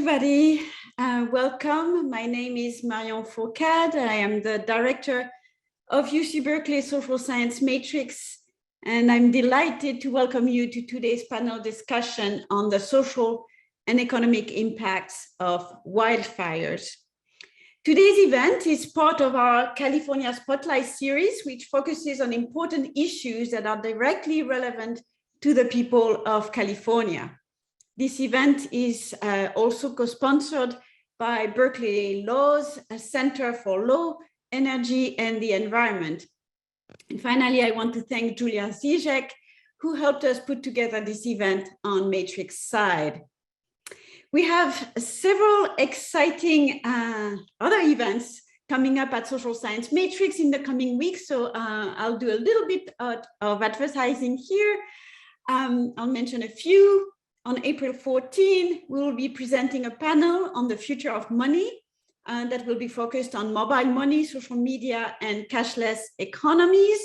everybody. Welcome. My name is Marion Fourcade. I am the director of UC Berkeley Social Science Matrix, and I'm delighted to welcome you to today's panel discussion on the social and economic impacts of wildfires. Today's event is part of our California Spotlight series, which focuses on important issues that are directly relevant to the people of California. This event is also co-sponsored by Berkeley Law's Center for Law, Energy, and the Environment. And finally, I want to thank Julia Zizek, who helped us put together this event on Matrix side. We have several exciting other events coming up at Social Science Matrix in the coming weeks, so I'll do a little bit of advertising here. I'll mention a few. On April 14, we will be presenting a panel on the future of money that will be focused on mobile money, social media, and cashless economies.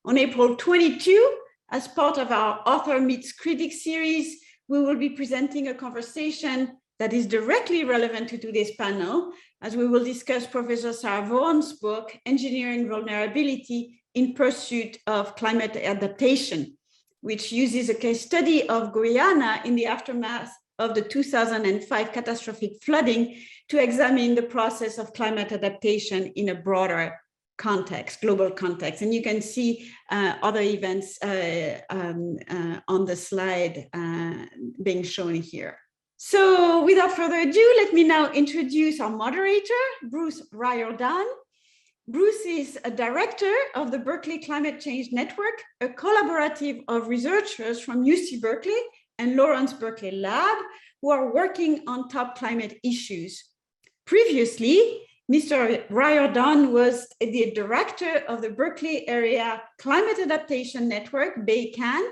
On April 22, as part of our Author Meets Critic series, we will be presenting a conversation that is directly relevant to today's panel, as we will discuss Professor Sarah Vaughan's book, Engineering Vulnerability in Pursuit of Climate Adaptation, which uses a case study of Guyana in the aftermath of the 2005 catastrophic flooding to examine the process of climate adaptation in a broader context, global context. And you can see other events on the slide being shown here. So without further ado, let me now introduce our moderator, Bruce Riordan. Bruce is a director of the Berkeley Climate Change Network, a collaborative of researchers from UC Berkeley and Lawrence Berkeley Lab, who are working on top climate issues. Previously, Mr. Riordan was the director of the Berkeley Area Climate Adaptation Network, BayCan,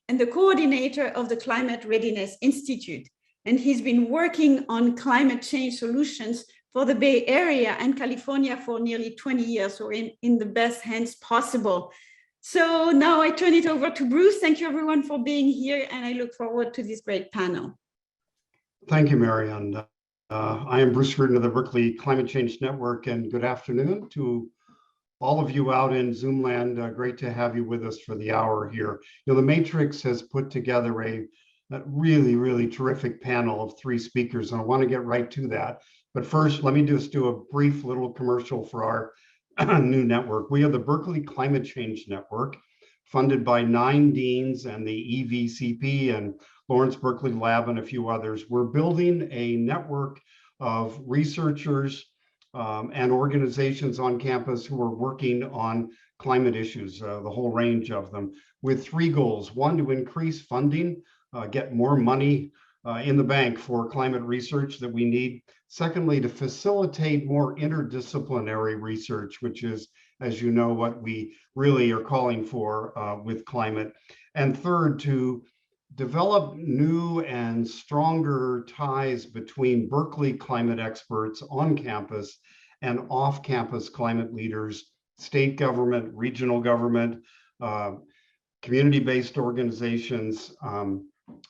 and the coordinator of the Climate Readiness Institute. And he's been working on climate change solutions for the Bay Area and California for nearly 20 years, so in the best hands possible. So now I turn it over to Bruce. Thank you everyone for being here, and I look forward to this great panel. Thank you, Marianne. I am Bruce Riordan of the Berkeley Climate Change Network, and good afternoon to all of you out in Zoom land. Great to have you with us for the hour here. You know, the Matrix has put together a really terrific panel of 3 speakers, and I want to get right to that. But first, let me just do a brief little commercial for our new network. We are the Berkeley Climate Change Network, funded by 9 deans and the EVCP and Lawrence Berkeley Lab and a few others. We're building a network of researchers and organizations on campus who are working on climate issues, the whole range of them, with 3 goals. 1, to increase funding, get more money in the bank for climate research that we need. Secondly, to facilitate more interdisciplinary research, which is, as you know, what we really are calling for with climate. And third, to develop new and stronger ties between Berkeley climate experts on campus and off-campus climate leaders, state government, regional government, community-based organizations,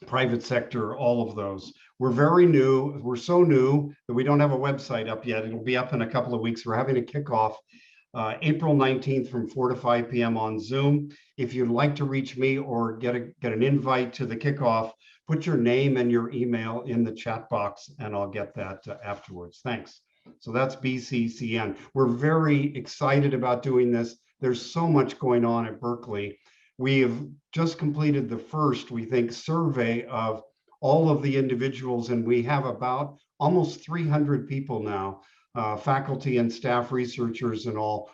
private sector, all of those. We're very new. We're so new that we don't have a website up yet. It'll be up in a couple of weeks. We're having a kickoff April 19th from 4 to 5 p.m. on Zoom. If you'd like to reach me or get an invite to the kickoff, put your name and your email in the chat box and I'll get that afterwards. Thanks. So that's BCCN. We're very excited about doing this. There's so much going on at Berkeley. We have just completed the first, we think, survey of all of the individuals, and we have about almost 300 people now, faculty and staff researchers and all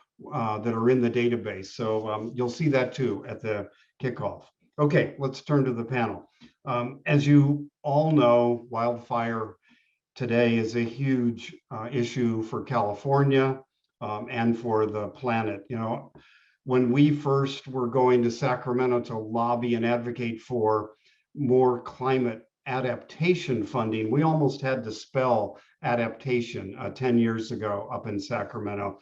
that are in the database. So you'll see that too at the kickoff. Okay, let's turn to the panel. As you all know, wildfire today is a huge issue for California and for the planet. You know, when we first were going to Sacramento to lobby and advocate for more climate adaptation funding, we almost had to spell adaptation 10 years ago up in Sacramento.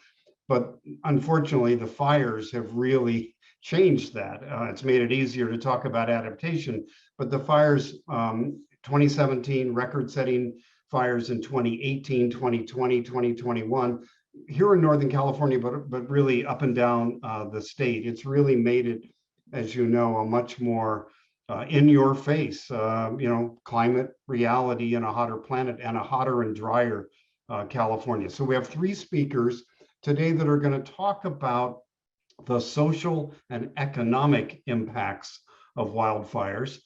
But unfortunately, the fires have really changed that. It's made it easier to talk about adaptation, but the fires, 2017 record-setting fires in 2018, 2020, 2021 here in Northern California, but really up and down the state. It's really made it, as you know, a much more in your face, climate reality in a hotter planet and a hotter and drier California. So we have three speakers today that are going to talk about the social and economic impacts of wildfires.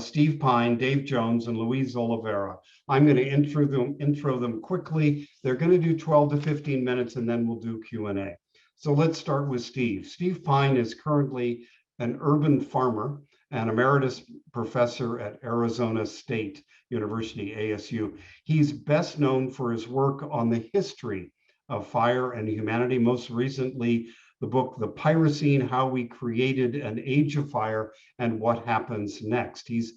Steve Pine, Dave Jones, and Louise Oliveira. I'm going to intro them quickly. They're going to do 12 to 15 minutes, and then we'll do Q&A. So let's start with Steve. Steve Pine is currently an urban farmer and emeritus professor at Arizona State University, ASU. He's best known for his work on the history of fire and humanity, most recently the book, The Pyrocene, How We Created an Age of Fire and What Happens Next. Steve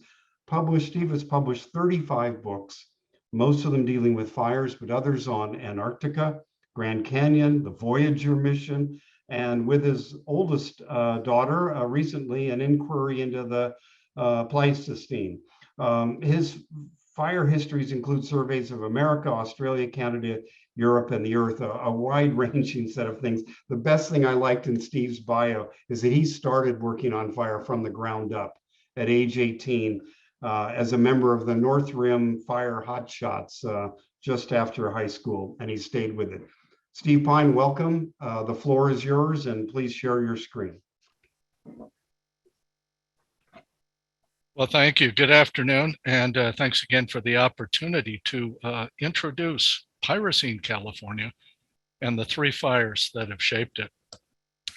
has published 35 books, most of them dealing with fires, but others on Antarctica, Grand Canyon, the Voyager mission, and with his oldest daughter, recently an inquiry into the Pleistocene. His fire histories include surveys of America, Australia, Canada, Europe, and the Earth, a wide-ranging set of things. The best thing I liked in Steve's bio is that he started working on fire from the ground up at age 18 as a member of the North Rim Fire Hotshots just after high school, and he stayed with it. Steve Pine, welcome. The floor is yours, and please share your screen. Well, thank you. Good afternoon, and thanks again for the opportunity to introduce Pyrocene, California, and the three fires that have shaped it.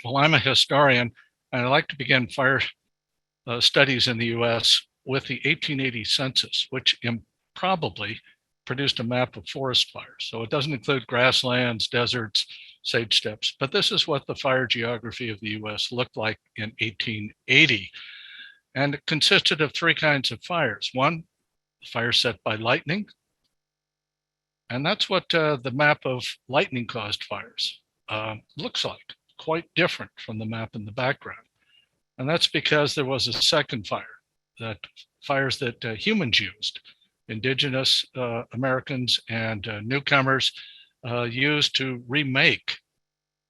Well, I'm a historian, and I like to begin fire studies in the US with the 1880 census, which improbably produced a map of forest fires. So it doesn't include grasslands, deserts, sage steppes, but this is what the fire geography of the US looked like in 1880. And it consisted of three kinds of fires. One, fire set by lightning. And that's what the map of lightning caused fires looks like, quite different from the map in the background. And that's because there was a second fire, fires that humans used, indigenous Americans and newcomers used to remake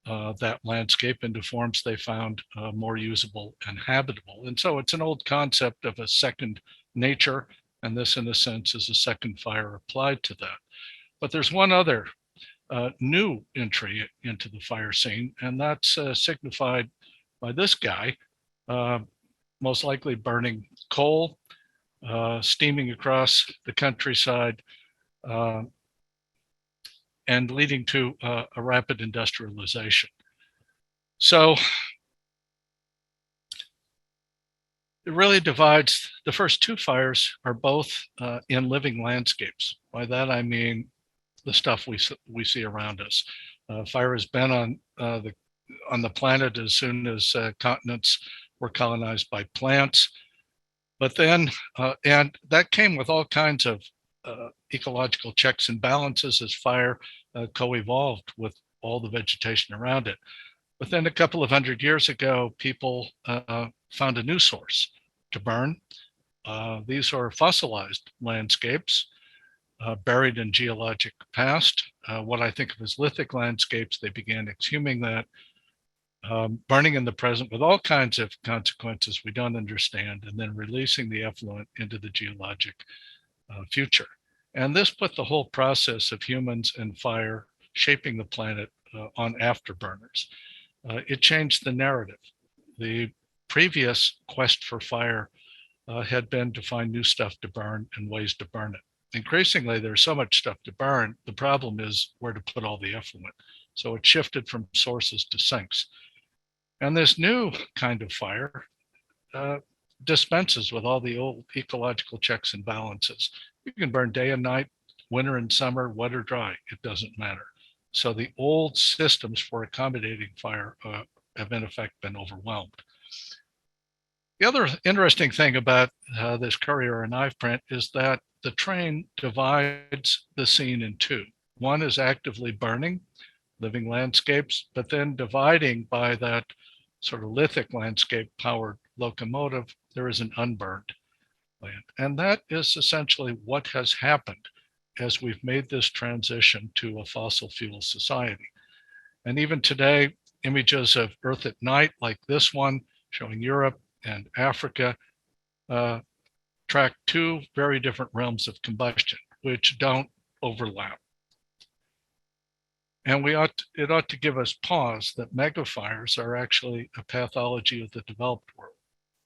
that landscape into forms they found more usable and habitable. And so it's an old concept of a second nature, and this in a sense is a second fire applied to that. But there's one other new entry into the fire scene, and that's signified by this guy, most likely burning coal, steaming across the countryside, and leading to a rapid industrialization. So it really divides. The first two fires are both in living landscapes. By that I mean the stuff we see around us. Fire has been on the planet as soon as continents were colonized by plants. But then, and that came with all kinds of ecological checks and balances as fire co-evolved with all the vegetation around it. But then a couple of hundred years ago, people found a new source to burn. These are fossilized landscapes buried in geologic past. What I think of as lithic landscapes, they began exhuming that, burning in the present with all kinds of consequences we don't understand, and then releasing the effluent into the geologic future. And this put the whole process of humans and fire shaping the planet on afterburners. It changed the narrative. The previous quest for fire had been to find new stuff to burn and ways to burn it. Increasingly, there's so much stuff to burn. The problem is where to put all the effluent. So it shifted from sources to sinks. And this new kind of fire dispenses with all the old ecological checks and balances. You can burn day and night, winter and summer, wet or dry, it doesn't matter. So the old systems for accommodating fire have in effect been overwhelmed. The other interesting thing about this Currier and Ive print is that the train divides the scene in two. One is actively burning, living landscapes, but then dividing by that sort of lithic landscape powered locomotive, there is an unburned land. And that is essentially what has happened as we've made this transition to a fossil fuel society. And even today, images of Earth at night, like this one showing Europe and Africa, track two very different realms of combustion, which don't overlap. And it ought to give us pause that megafires are actually a pathology of the developed world.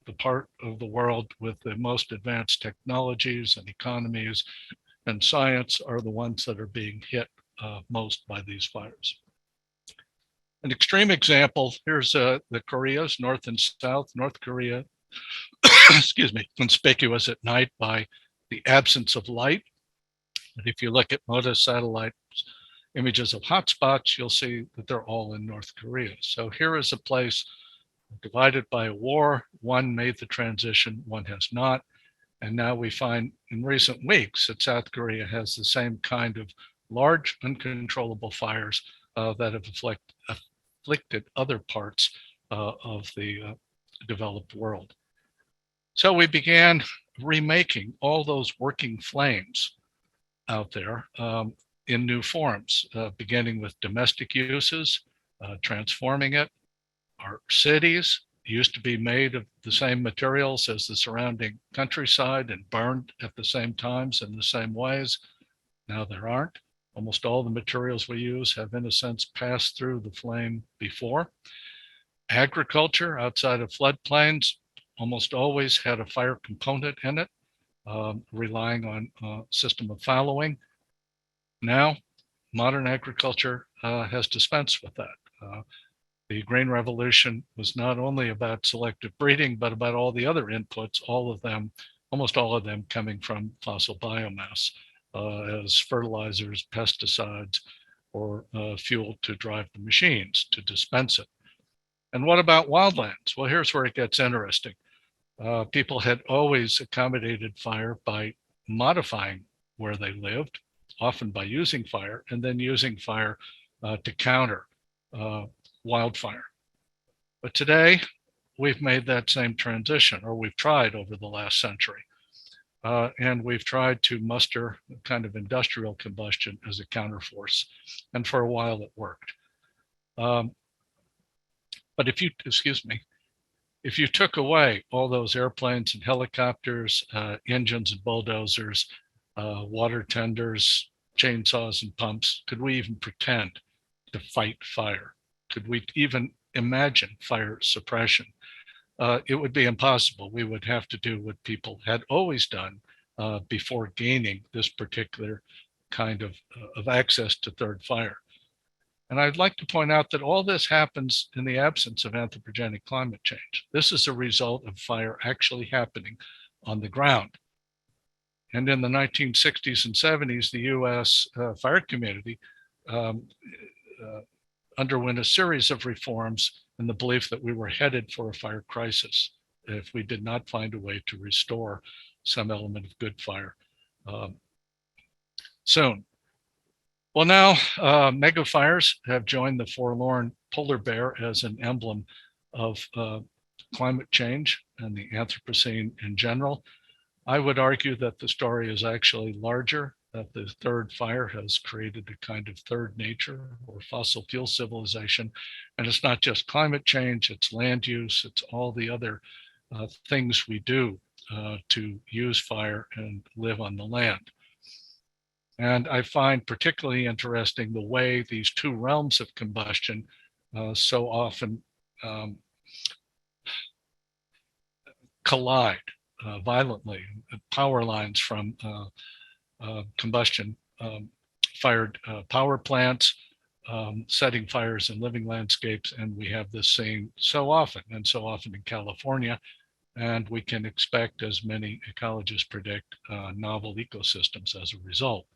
The part of the world with the most advanced technologies and economies and science are the ones that are being hit most by these fires. An extreme example, here's the Koreas, North and South. North Korea, excuse me, conspicuous at night by the absence of light. And if you look at MODIS satellite images of hotspots, you'll see that they're all in North Korea. So here is a place divided by a war. One made the transition, one has not. And now we find in recent weeks that South Korea has the same kind of large, uncontrollable fires that have afflicted other parts of the developed world. So we began remaking all those working flames out there in new forms, beginning with domestic uses, transforming it. Our cities used to be made of the same materials as the surrounding countryside and burned at the same times in the same ways. Now there aren't. Almost all the materials we use have, in a sense, passed through the flame before. Agriculture outside of floodplains almost always had a fire component in it, relying on a system of fallowing. Now, modern agriculture has dispensed with that. The grain revolution was not only about selective breeding, but about all the other inputs, all of them, almost all of them coming from fossil biomass as fertilizers, pesticides, or fuel to drive the machines to dispense it. And what about wildlands? Well, here's where it gets interesting. People had always accommodated fire by modifying where they lived, often by using fire, and then using fire to counter wildfire. But today, we've made that same transition, or we've tried over the last century. And we've tried to muster a kind of industrial combustion as a counterforce. And for a while it worked. But if you took away all those airplanes and helicopters, engines and bulldozers, water tenders, chainsaws and pumps, could we even pretend to fight fire? Could we even imagine fire suppression? It would be impossible. We would have to do what people had always done before gaining this particular kind of access to third fire. And I'd like to point out that all this happens in the absence of anthropogenic climate change. This is a result of fire actually happening on the ground. And in the 1960s and 70s, the US fire community underwent a series of reforms in the belief that we were headed for a fire crisis if we did not find a way to restore some element of good fire soon. Well, now megafires have joined the forlorn polar bear as an emblem of climate change and the Anthropocene in general. I would argue that the story is actually larger, that the third fire has created a kind of third nature or fossil fuel civilization. And it's not just climate change, it's land use, it's all the other things we do to use fire and live on the land. And I find particularly interesting the way these two realms of combustion so often collide violently. Power lines from combustion fired power plants, setting fires in living landscapes. And we have this scene so often in California. And we can expect, as many ecologists predict, novel ecosystems as a result.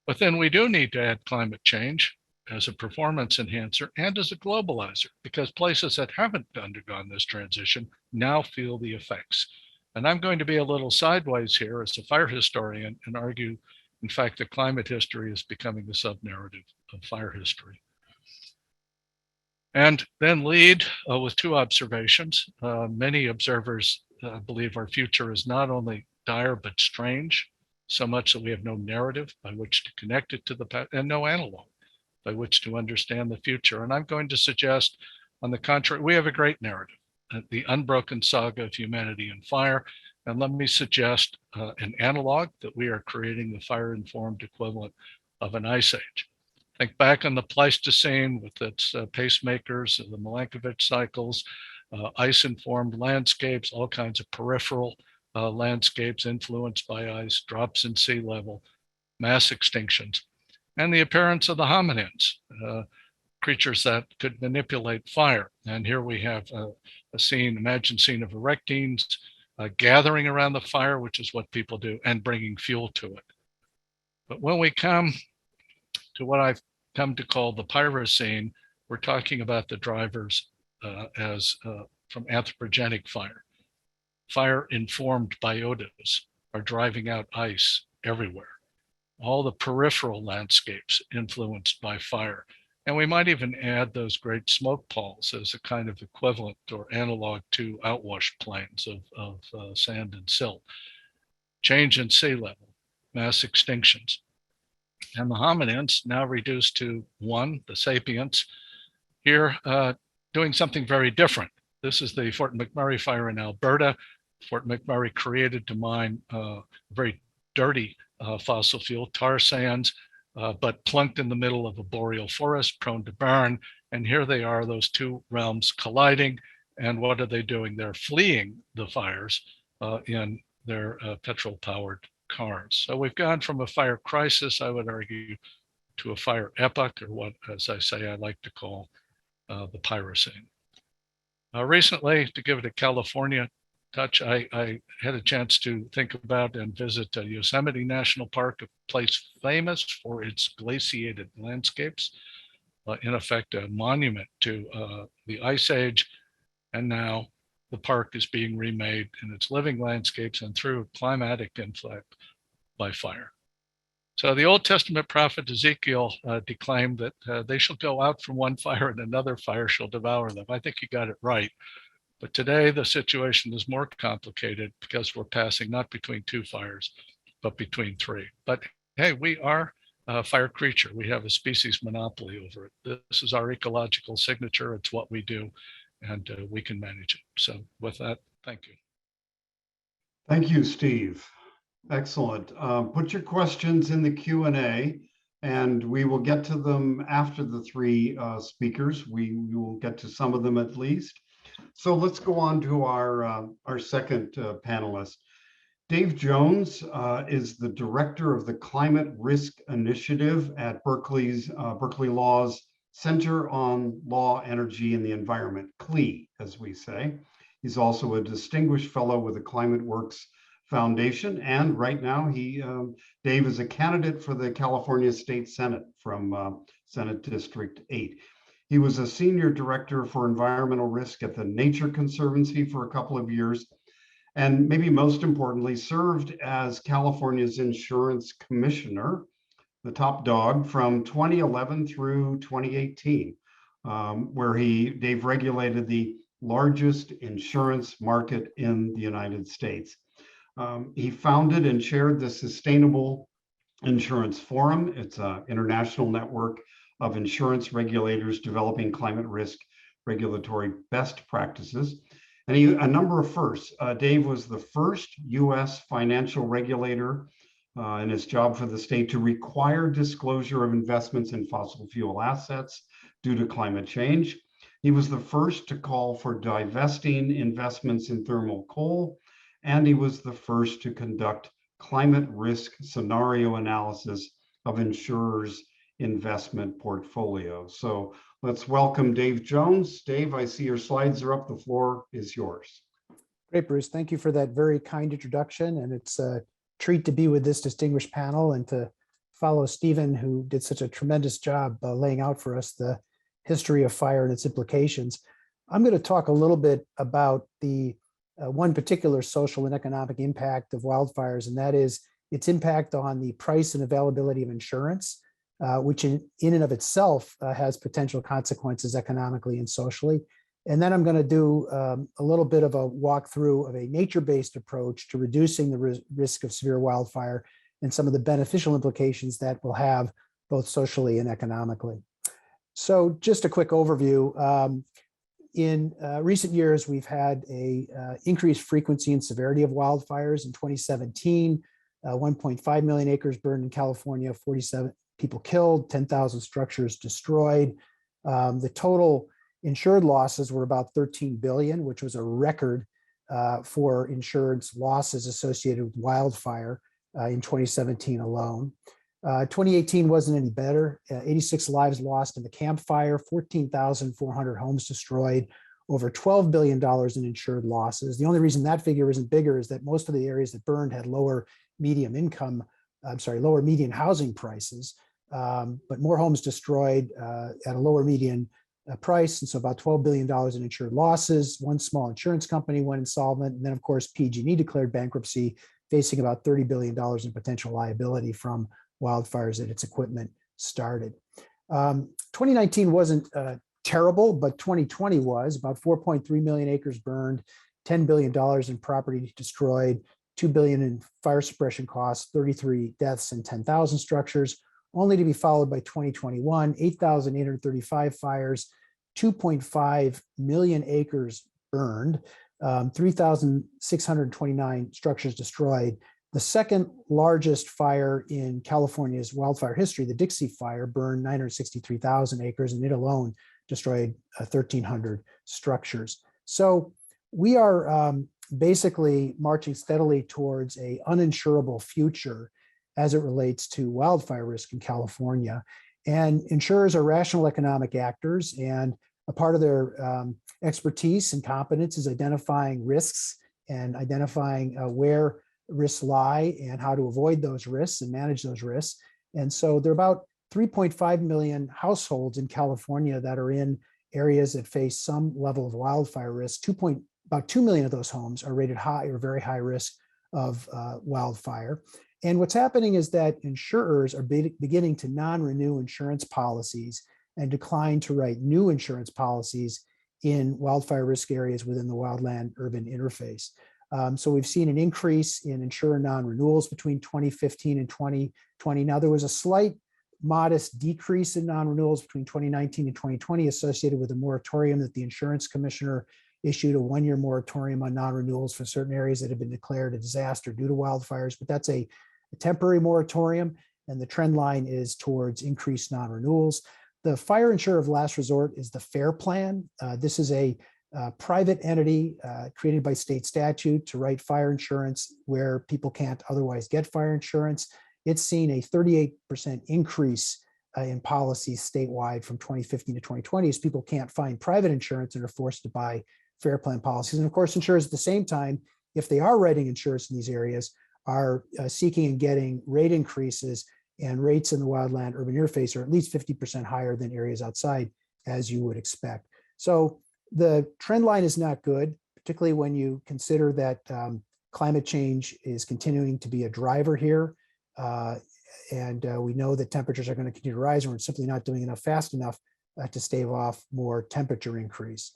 But then we do need to add climate change as a performance enhancer and as a globalizer, because places that haven't undergone this transition now feel the effects. And I'm going to be a little sideways here as a fire historian and argue, in fact, that climate history is becoming the sub-narrative of fire history. And then lead with two observations. Many observers believe our future is not only dire, but strange. so much that we have no narrative by which to connect it to the past and no analog by which to understand the future. And I'm going to suggest, on the contrary, we have a great narrative, the unbroken saga of humanity and fire. And let me suggest an analog that we are creating, the fire-informed equivalent of an ice age. Think back on the Pleistocene with its pacemakers, the Milankovitch cycles, ice-informed landscapes, all kinds of peripheral landscapes influenced by ice, drops in sea level, mass extinctions, and the appearance of the hominins, creatures that could manipulate fire. And here we have a scene, imagined scene of erectines gathering around the fire, which is what people do, and bringing fuel to it. But when we come to what I've come to call the pyrocene, we're talking about the drivers from anthropogenic fire. Fire-informed biotas are driving out ice everywhere. All the peripheral landscapes influenced by fire. And we might even add those great smoke palls as a kind of equivalent or analog to outwash plains of sand and silt. Change in sea level, mass extinctions. And the hominins now reduced to one, the sapiens, here doing something very different. This is the Fort McMurray fire in Alberta. Fort McMurray created to mine very dirty fossil fuel, tar sands, but plunked in the middle of a boreal forest prone to burn. And here they are, those two realms colliding. And what are they doing? They're fleeing the fires in their petrol-powered cars. So we've gone from a fire crisis, I would argue, to a fire epoch, or what, as I say, I like to call the pyrocene. Recently, to give it a California touch, I had a chance to think about and visit Yosemite National Park, a place famous for its glaciated landscapes, in effect a monument to the Ice Age. And now the park is being remade in its living landscapes and through climatic influx by fire. So the Old Testament prophet Ezekiel declaimed that they shall go out from one fire and another fire shall devour them. I think he got it right. But today the situation is more complicated because we're passing not between two fires, but between three. But hey, we are a fire creature. We have a species monopoly over it. This is our ecological signature. It's what we do, and we can manage it. So with that, thank you. Thank you, Steve. Excellent. Put your questions in the Q&A, and we will get to them after the three speakers. We will get to some of them at least. So let's go on to our second panelist. Dave Jones is the director of the Climate Risk Initiative at Berkeley Law's Center on Law, Energy, and the Environment, CLEE, as we say. He's also a distinguished fellow with the ClimateWorks Foundation, and right now Dave is a candidate for the California State Senate from Senate District 8. He was a senior director for environmental risk at the Nature Conservancy for a couple of years, and maybe most importantly, served as California's insurance commissioner, the top dog, from 2011 through 2018, where Dave regulated the largest insurance market in the United States. He founded and chaired the Sustainable Insurance Forum. It's an international network of insurance regulators developing climate risk regulatory best practices. And a number of firsts. Dave was the first US financial regulator in his job for the state to require disclosure of investments in fossil fuel assets due to climate change. He was the first to call for divesting investments in thermal coal, and he was the first to conduct climate risk scenario analysis of insurers' investment portfolio. So let's welcome Dave Jones. Dave, I see your slides are up. The floor is yours. Great, Bruce. Thank you for that very kind introduction. And it's a treat to be with this distinguished panel and to follow Stephen, who did such a tremendous job laying out for us the history of fire and its implications. I'm going to talk a little bit about the one particular social and economic impact of wildfires, and that is its impact on the price and availability of insurance, which in and of itself has potential consequences economically and socially. And then I'm going to do a little bit of a walkthrough of a nature-based approach to reducing the risk of severe wildfire and some of the beneficial implications that will have both socially and economically. So just a quick overview. In recent years, we've had a increased frequency and severity of wildfires. In 2017, 1.5 million acres burned in California, 47 people killed, 10,000 structures destroyed. The total insured losses were about 13 billion, which was a record for insurance losses associated with wildfire in 2017 alone. 2018 wasn't any better. 86 lives lost in the Camp Fire, 14,400 homes destroyed, over $12 billion in insured losses. The only reason that figure isn't bigger is that most of the areas that burned had lower median housing prices, but more homes destroyed at a lower median price. And so about $12 billion in insured losses. One small insurance company went insolvent. And then, of course, PG&E declared bankruptcy, facing about $30 billion in potential liability from wildfires that its equipment started. 2019 wasn't terrible, but 2020 was. About 4.3 million acres burned, $10 billion in property destroyed, $2 billion in fire suppression costs, 33 deaths and 10,000 structures, only to be followed by 2021, 8,835 fires, 2.5 million acres burned, 3,629 structures destroyed. The second largest fire in California's wildfire history, the Dixie Fire, burned 963,000 acres, and it alone destroyed 1,300 structures. So we are basically marching steadily towards an uninsurable future as it relates to wildfire risk in California. And insurers are rational economic actors, and a part of their expertise and competence is identifying risks and identifying where risks lie and how to avoid those risks and manage those risks. And so there are about 3.5 million households in California that are in areas that face some level of wildfire risk. About 2 million of those homes are rated high or very high risk of wildfire. And what's happening is that insurers are beginning to non-renew insurance policies and decline to write new insurance policies in wildfire risk areas within the wildland-urban interface. So we've seen an increase in insurer non-renewals between 2015 and 2020. Now, there was a slight modest decrease in non-renewals between 2019 and 2020 associated with a moratorium that the insurance commissioner issued, a one-year moratorium on non-renewals for certain areas that have been declared a disaster due to wildfires, but that's a temporary moratorium, and the trend line is towards increased non-renewals. The fire insurer of last resort is the FAIR Plan. This is a private entity created by state statute to write fire insurance where people can't otherwise get fire insurance. It's seen a 38% increase in policies statewide from 2015 to 2020 as people can't find private insurance and are forced to buy FAIR Plan policies. And of course, insurers at the same time, if they are writing insurance in these areas, are seeking and getting rate increases, and rates in the wildland urban interface are at least 50% higher than areas outside, as you would expect. So the trend line is not good, particularly when you consider that climate change is continuing to be a driver here. And we know that temperatures are going to continue to rise, and we're simply not doing enough fast enough to stave off more temperature increase.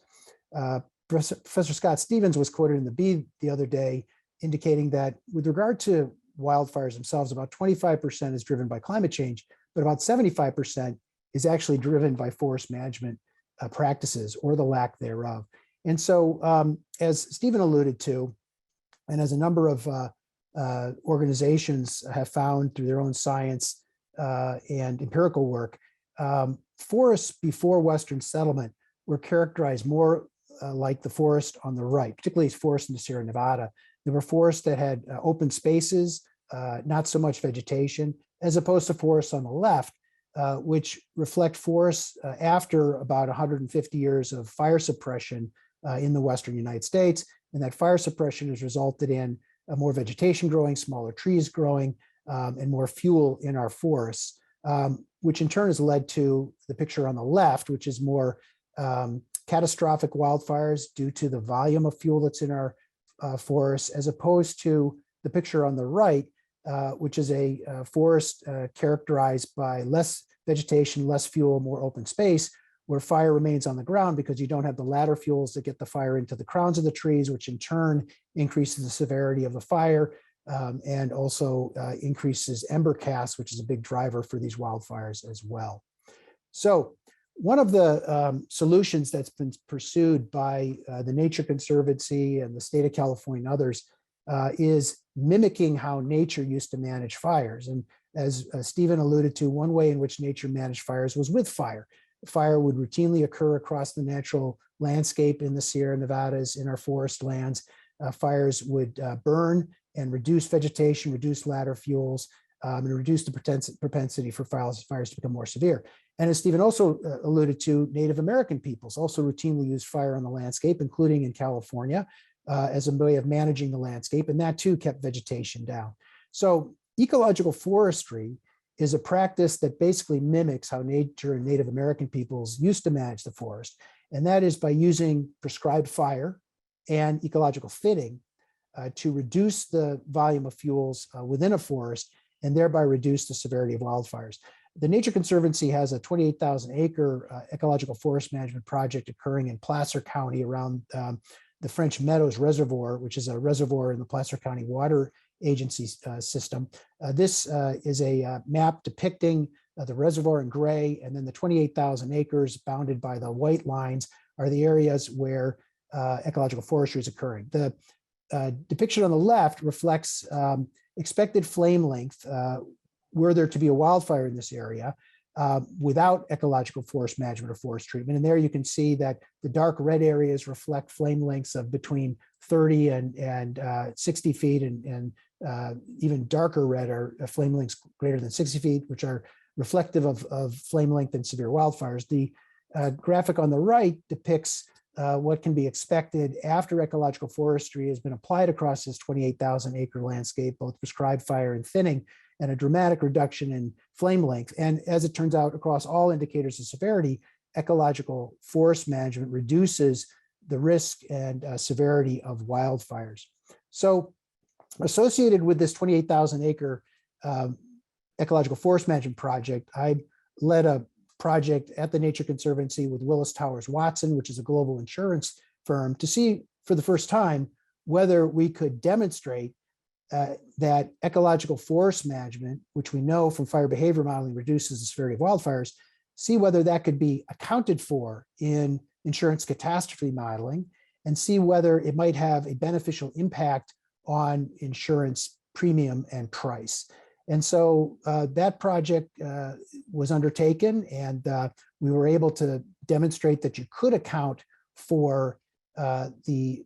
Professor Scott Stevens was quoted in the Bee the other day indicating that with regard to wildfires themselves, about 25% is driven by climate change, but about 75% is actually driven by forest management practices or the lack thereof. And so as Stephen alluded to, and as a number of organizations have found through their own science and empirical work, forests before Western settlement were characterized more like the forest on the right, particularly forests in the Sierra Nevada. There were forests that had open spaces, not so much vegetation, as opposed to forests on the left, which reflect forests after about 150 years of fire suppression in the Western United States. And that fire suppression has resulted in more vegetation growing, smaller trees growing, and more fuel in our forests, which in turn has led to the picture on the left, which is more catastrophic wildfires due to the volume of fuel that's in our forests, as opposed to the picture on the right, which is a forest characterized by less vegetation, less fuel, more open space, where fire remains on the ground because you don't have the ladder fuels that get the fire into the crowns of the trees, which in turn increases the severity of the fire. and also increases ember cast, which is a big driver for these wildfires as well. So one of the solutions that's been pursued by the Nature Conservancy and the state of California and others is mimicking how nature used to manage fires. And as Stephen alluded to, one way in which nature managed fires was with fire. Fire would routinely occur across the natural landscape in the Sierra Nevadas, in our forest lands. Fires would burn and reduce vegetation, reduce ladder fuels, and reduce the propensity for fires to become more severe. And as Stephen also alluded to, Native American peoples also routinely used fire on the landscape, including in California, as a way of managing the landscape, and that too kept vegetation down. So ecological forestry is a practice that basically mimics how nature and Native American peoples used to manage the forest, and that is by using prescribed fire and ecological fitting to reduce the volume of fuels within a forest and thereby reduce the severity of wildfires. The Nature Conservancy has a 28,000 acre ecological forest management project occurring in Placer County around the French Meadows Reservoir, which is a reservoir in the Placer County Water Agency system. This is a map depicting the reservoir in gray, and then the 28,000 acres bounded by the white lines are the areas where ecological forestry is occurring. The depiction on the left reflects expected flame length were there to be a wildfire in this area without ecological forest management or forest treatment. And there you can see that the dark red areas reflect flame lengths of between 30 and 60 feet, and even darker red are flame lengths greater than 60 feet, which are reflective of flame length in severe wildfires. The graphic on the right depicts what can be expected after ecological forestry has been applied across this 28,000 acre landscape, both prescribed fire and thinning, and a dramatic reduction in flame length. And as it turns out, across all indicators of severity, ecological forest management reduces the risk and severity of wildfires. So associated with this 28,000 acre ecological forest management project, I led a project at the Nature Conservancy with Willis Towers Watson, which is a global insurance firm, to see for the first time whether we could demonstrate that ecological forest management, which we know from fire behavior modeling reduces the severity of wildfires, see whether that could be accounted for in insurance catastrophe modeling, and see whether it might have a beneficial impact on insurance premium and price. And so that project was undertaken, and we were able to demonstrate that you could account for the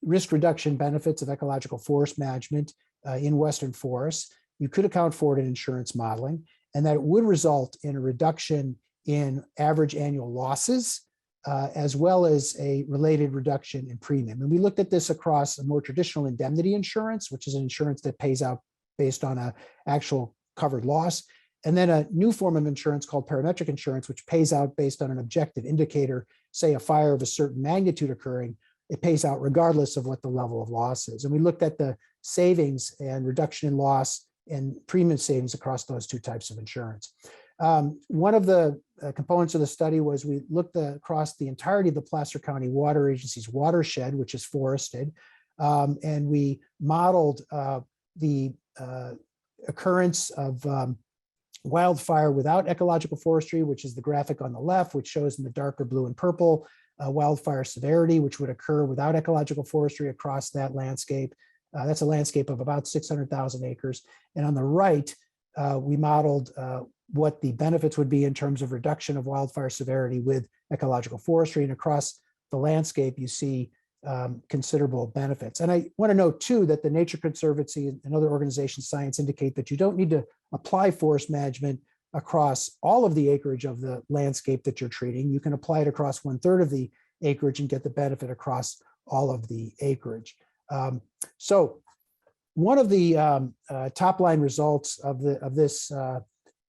risk reduction benefits of ecological forest management in Western forests. You could account for it in insurance modeling, and that it would result in a reduction in average annual losses, as well as a related reduction in premium. And we looked at this across a more traditional indemnity insurance, which is an insurance that pays out based on an actual covered loss, and then a new form of insurance called parametric insurance, which pays out based on an objective indicator, say a fire of a certain magnitude occurring. It pays out regardless of what the level of loss is. And we looked at the savings and reduction in loss and premium savings across those two types of insurance. One of the components of the study was we looked across the entirety of the Placer County Water Agency's watershed, which is forested, and we modeled the occurrence of wildfire without ecological forestry, which is the graphic on the left, which shows in the darker blue and purple wildfire severity, which would occur without ecological forestry across that landscape. That's a landscape of about 600,000 acres. And on the right, we modeled what the benefits would be in terms of reduction of wildfire severity with ecological forestry. And across the landscape, you see considerable benefits. And I want to note too that the Nature Conservancy and other organizations' science indicate that you don't need to apply forest management across all of the acreage of the landscape that you're treating. You can apply it across 1/3 of the acreage and get the benefit across all of the acreage. So one of the top line results of this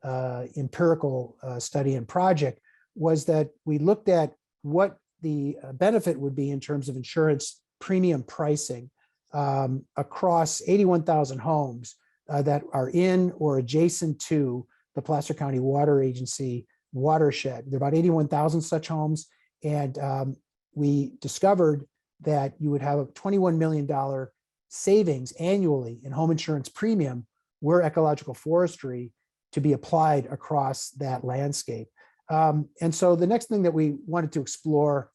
empirical study and project was that we looked at what the benefit would be in terms of insurance premium pricing across 81,000 homes that are in or adjacent to the Placer County Water Agency watershed. There are about 81,000 such homes, and we discovered that you would have a $21 million savings annually in home insurance premium were ecological forestry to be applied across that landscape. And so the next thing that we wanted to explore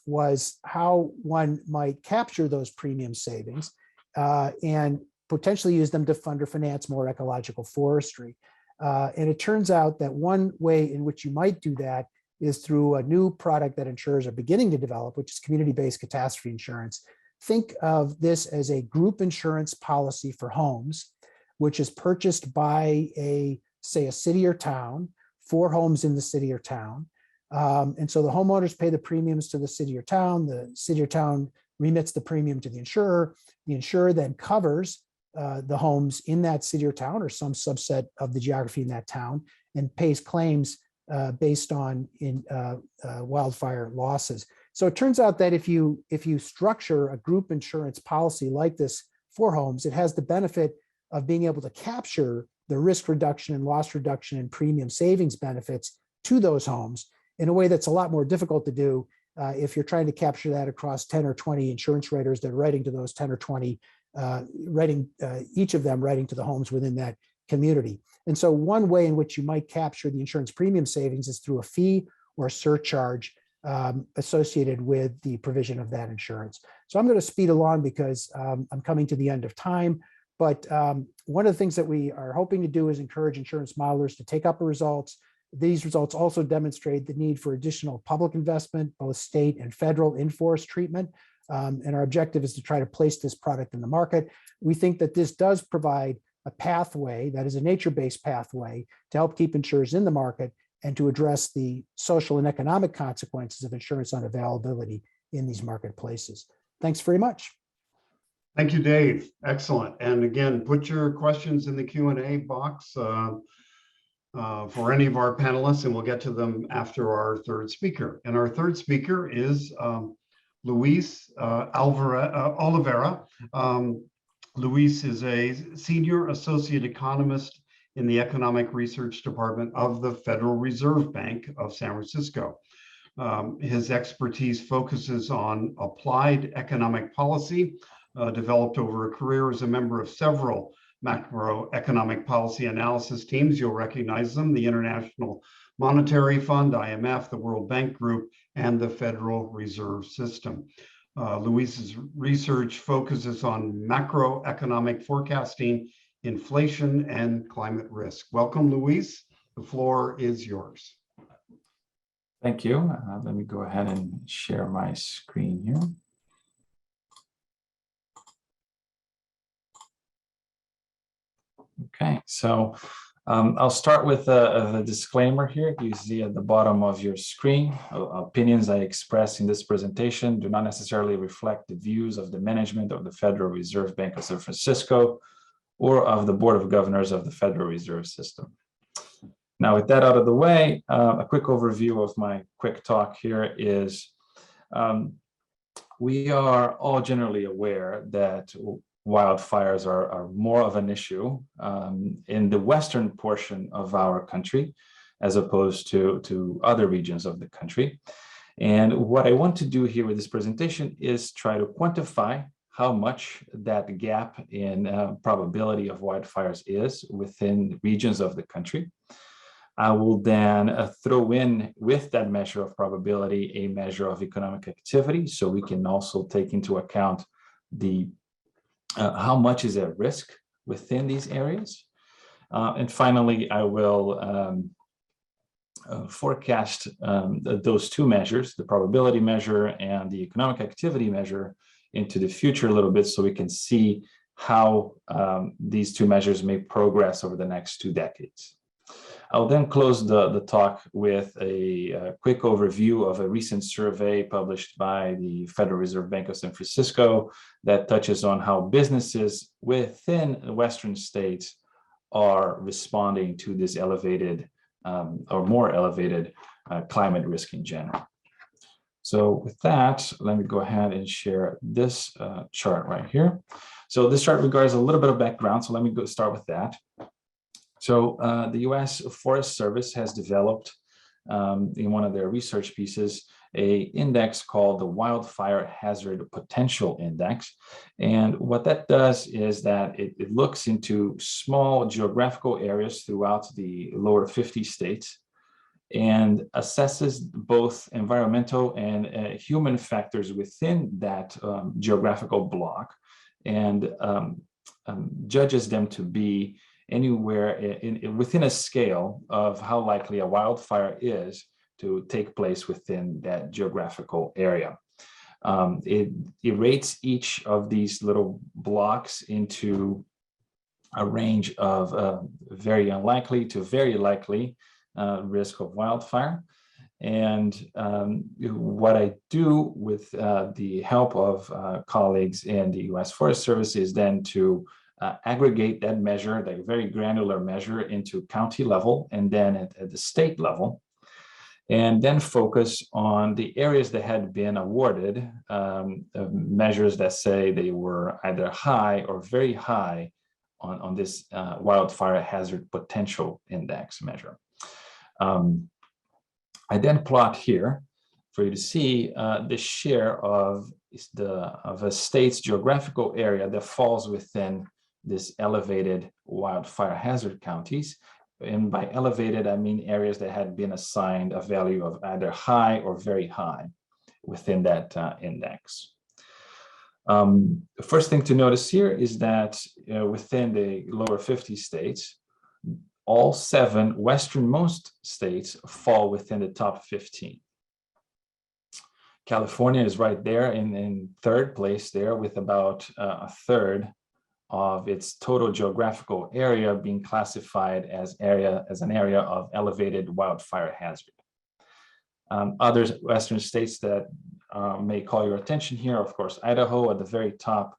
was how one might capture those premium savings and potentially use them to fund or finance more ecological forestry. And it turns out that one way in which you might do that is through a new product that insurers are beginning to develop, which is community-based catastrophe insurance. Think of this as a group insurance policy for homes, which is purchased by say a city or town for homes in the city or town. And so the homeowners pay the premiums to the city or town remits the premium to the insurer then covers the homes in that city or town or some subset of the geography in that town and pays claims based on wildfire losses. So it turns out that if you structure a group insurance policy like this for homes, it has the benefit of being able to capture the risk reduction and loss reduction and premium savings benefits to those homes in a way that's a lot more difficult to do if you're trying to capture that across 10 or 20 insurance writers that are writing to those 10 or 20, each of them writing to the homes within that community. And so one way in which you might capture the insurance premium savings is through a fee or a surcharge associated with the provision of that insurance. So I'm going to speed along because I'm coming to the end of time. But one of the things that we are hoping to do is encourage insurance modelers to take up the results. These results also demonstrate the need for additional public investment, both state and federal, in forest treatment. And our objective is to try to place this product in the market. We think that this does provide a pathway that is a nature-based pathway to help keep insurers in the market and to address the social and economic consequences of insurance unavailability in these marketplaces. Thanks very much. Thank you, Dave. Excellent. And again, put your questions in the Q&A box for any of our panelists, and we'll get to them after our third speaker. And our third speaker is Luis Oliveira. Luis is a senior associate economist in the Economic Research Department of the Federal Reserve Bank of San Francisco. His expertise focuses on applied economic policy, developed over a career as a member of several macroeconomic policy analysis teams. You'll recognize them: the International Monetary Fund, IMF, the World Bank Group, and the Federal Reserve System. Luis's research focuses on macroeconomic forecasting, inflation, and climate risk. Welcome, Luis. The floor is yours. Thank you. Let me go ahead and share my screen here. Okay, so I'll start with a disclaimer here. You see at the bottom of your screen, opinions I express in this presentation do not necessarily reflect the views of the management of the Federal Reserve Bank of San Francisco or of the Board of Governors of the Federal Reserve System. Now, with that out of the way, a quick overview of my quick talk here is we are all generally aware that wildfires are more of an issue in the western portion of our country as opposed to other regions of the country. And what I want to do here with this presentation is try to quantify how much that gap in probability of wildfires is within regions of the country. I will then throw in with that measure of probability a measure of economic activity, so we can also take into account the how much is at risk within these areas. And finally, I will forecast those two measures, the probability measure and the economic activity measure, into the future a little bit so we can see how these two measures may progress over the next 2 decades. I'll then close the talk with a quick overview of a recent survey published by the Federal Reserve Bank of San Francisco that touches on how businesses within the Western states are responding to this elevated or more elevated climate risk in general. So with that, let me go ahead and share this chart right here. So this chart regards a little bit of background, so let me start with that. So the U.S. Forest Service has developed in one of their research pieces, a index called the Wildfire Hazard Potential Index. And what that does is that it looks into small geographical areas throughout the lower 50 states and assesses both environmental and human factors within that geographical block, and judges them to be anywhere within a scale of how likely a wildfire is to take place within that geographical area. It rates each of these little blocks into a range of very unlikely to very likely risk of wildfire. And what I do with the help of colleagues in the U.S. Forest Service is then to aggregate that measure, that very granular measure, into county level and then at the state level, and then focus on the areas that had been awarded measures that say they were either high or very high on this wildfire hazard potential index measure. I then plot here for you to see the share of a state's geographical area that falls within this elevated wildfire hazard counties. And by elevated, I mean areas that had been assigned a value of either high or very high within that index. The first thing to notice here is that within the lower 50 states, all 7 westernmost states fall within the top 15. California is right there in third place there, with about a third of its total geographical area being classified as an area of elevated wildfire hazard. Other western states that may call your attention here, of course, Idaho at the very top,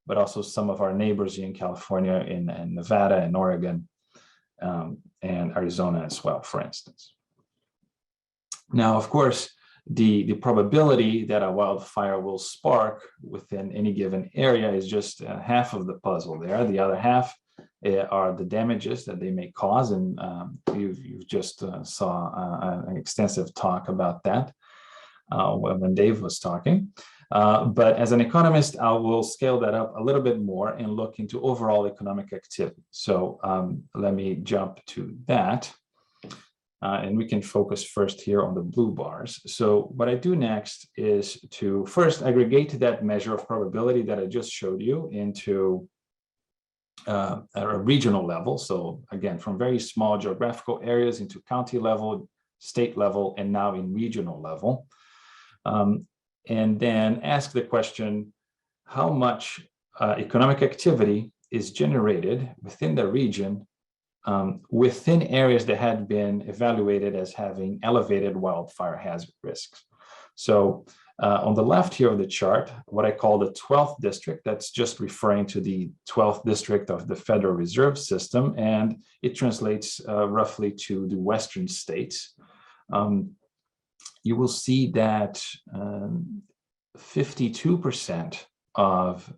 but also some of our neighbors in California, in Nevada and Oregon, and Arizona as well, for instance. Now, of course, the probability that a wildfire will spark within any given area is just half of the puzzle there. The other half are the damages that they may cause, and you just saw an extensive talk about that when Dave was talking. But as an economist, I will scale that up a little bit more and look into overall economic activity. So let me jump to that. And we can focus first here on the blue bars. So what I do next is to first aggregate that measure of probability that I just showed you into a regional level. So again, from very small geographical areas into county level, state level, and now in regional level. And then ask the question, how much economic activity is generated within the region within areas that had been evaluated as having elevated wildfire hazard risks. So on the left here of the chart, what I call the 12th district, that's just referring to the 12th district of the Federal Reserve System, and it translates roughly to the western states. You will see that 52% of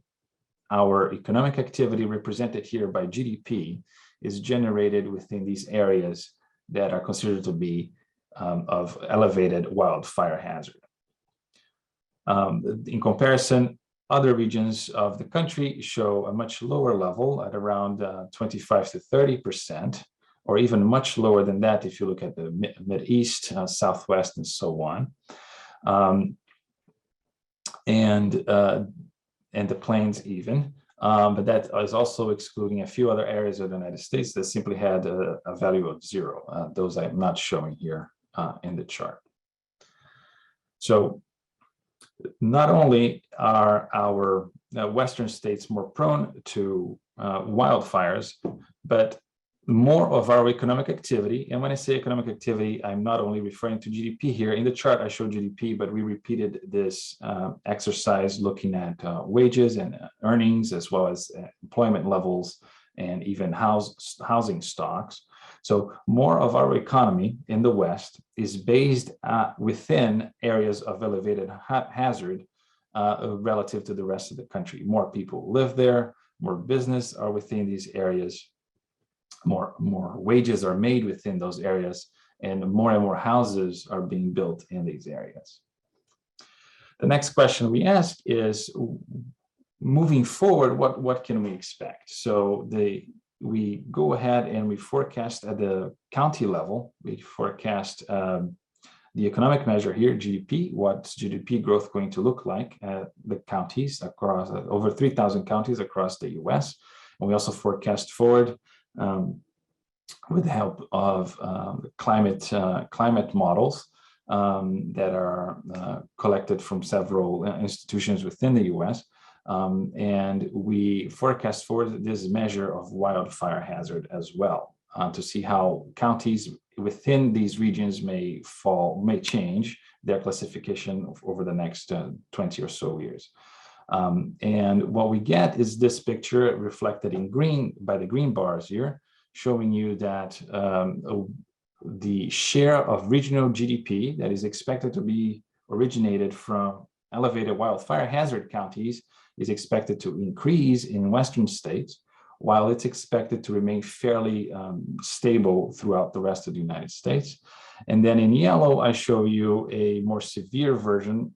our economic activity represented here by GDP is generated within these areas that are considered to be of elevated wildfire hazard. In comparison, other regions of the country show a much lower level at around 25 to 30%, or even much lower than that if you look at the Mideast, Southwest, and so on. And the plains even. But that is also excluding a few other areas of the United States that simply had a value of 0. Those I'm not showing here in the chart. So not only are our western states more prone to wildfires, but more of our economic activity, and when I say economic activity, I'm not only referring to GDP here. In the chart, I showed GDP, but we repeated this exercise looking at wages and earnings, as well as employment levels and even housing stocks. So more of our economy in the West is based within areas of elevated hazard relative to the rest of the country. More people live there, more business are within these areas, more wages are made within those areas, and more houses are being built in these areas. The next question we ask is, moving forward, what can we expect? So we go ahead and we forecast at the county level. We forecast the economic measure here, GDP, what's GDP growth going to look like at the counties across over 3,000 counties across the US. And we also forecast forward with the help of climate models that are collected from several institutions within the US. And we forecast forward this measure of wildfire hazard as well to see how counties within these regions may change their classification over the next 20 or so years. And what we get is this picture reflected in green by the green bars here, showing you that the share of regional GDP that is expected to be originated from elevated wildfire hazard counties is expected to increase in Western states, while it's expected to remain fairly stable throughout the rest of the United States. And then in yellow, I show you a more severe version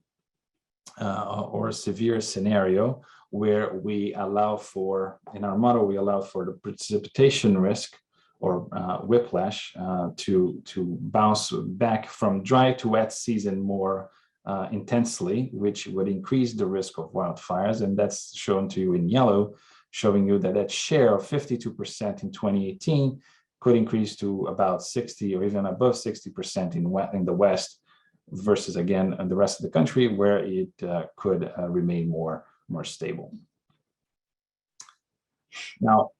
or a severe scenario where we allow for, in our model, we allow for the precipitation risk or whiplash to bounce back from dry to wet season more intensely, which would increase the risk of wildfires. And that's shown to you in yellow, showing you that that share of 52% in 2018 could increase to about 60 or even above 60% in the West versus, again, in the rest of the country where it could remain more stable. Now,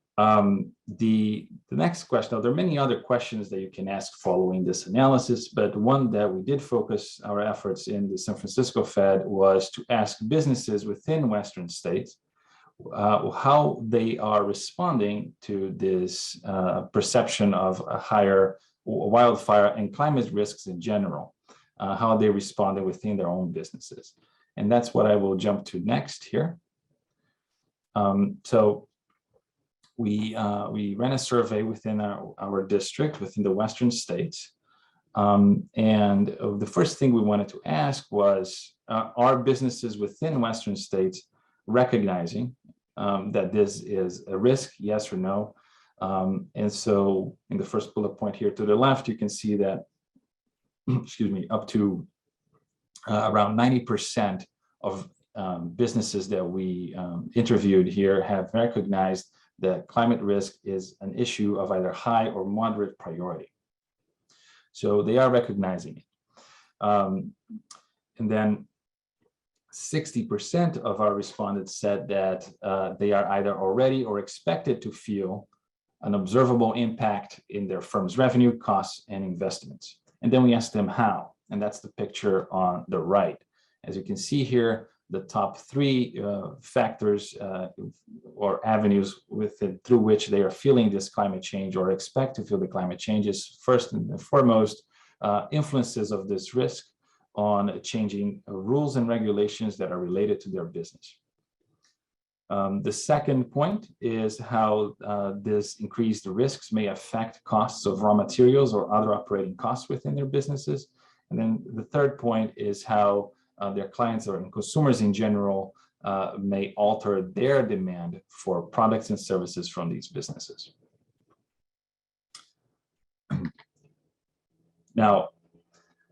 the next question, now there are many other questions that you can ask following this analysis, but one that we did focus our efforts in the San Francisco Fed was to ask businesses within Western states how they are responding to this perception of a higher wildfire and climate risks in general, how they responded within their own businesses. And that's what I will jump to next here. So we ran a survey within our district, within the Western states. And the first thing we wanted to ask was, are businesses within Western states recognizing that this is a risk, yes or no? And so in the first bullet point here to the left, you can see that, excuse me, up to around 90% of businesses that we interviewed here have recognized that climate risk is an issue of either high or moderate priority. So they are recognizing it. And then 60% of our respondents said that they are either already or expected to feel an observable impact in their firm's revenue, costs, and investments. And then we asked them how, and that's the picture on the right. As you can see here, the top three factors or avenues through which they are feeling this climate change or expect to feel the climate change is first and foremost influences of this risk on changing rules and regulations that are related to their business. The second point is how this increased risks may affect costs of raw materials or other operating costs within their businesses. And then the third point is how their clients or consumers in general may alter their demand for products and services from these businesses. Now,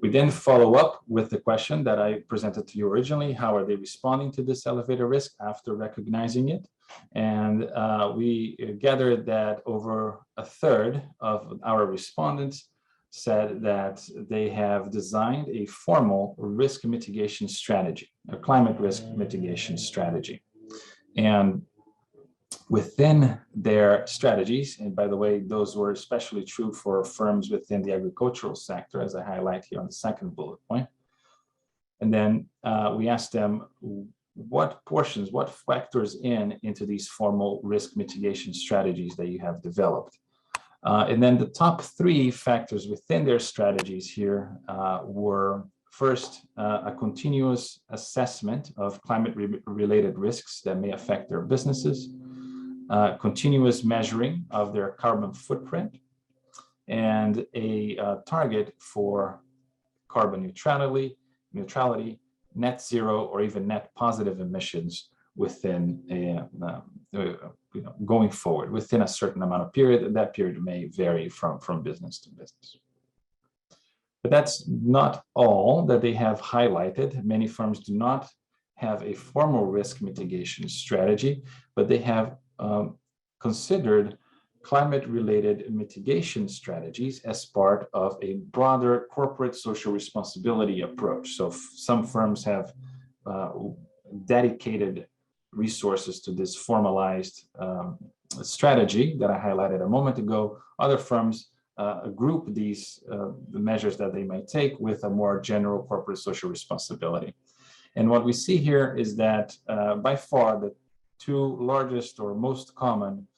we then follow up with the question that I presented to you originally: how are they responding to this elevated risk after recognizing it? And we gathered that over a third of our respondents said that they have designed a formal risk mitigation strategy, a climate risk mitigation strategy. And within their strategies, and by the way, those were especially true for firms within the agricultural sector, as I highlight here on the second bullet point. And then we asked them what portions, what factors into these formal risk mitigation strategies that you have developed. And then the top three factors within their strategies here were first, a continuous assessment of climate-related risks that may affect their businesses, continuous measuring of their carbon footprint, and a target for carbon neutrality, net zero, or even net positive emissions within going forward within a certain amount of period. And that period may vary from business to business. But that's not all that they have highlighted. Many firms do not have a formal risk mitigation strategy, but they have considered climate-related mitigation strategies as part of a broader corporate social responsibility approach. So some firms have dedicated resources to this formalized strategy that I highlighted a moment ago. Other firms group these measures that they might take with a more general corporate social responsibility. And what we see here is that by far the two largest or most common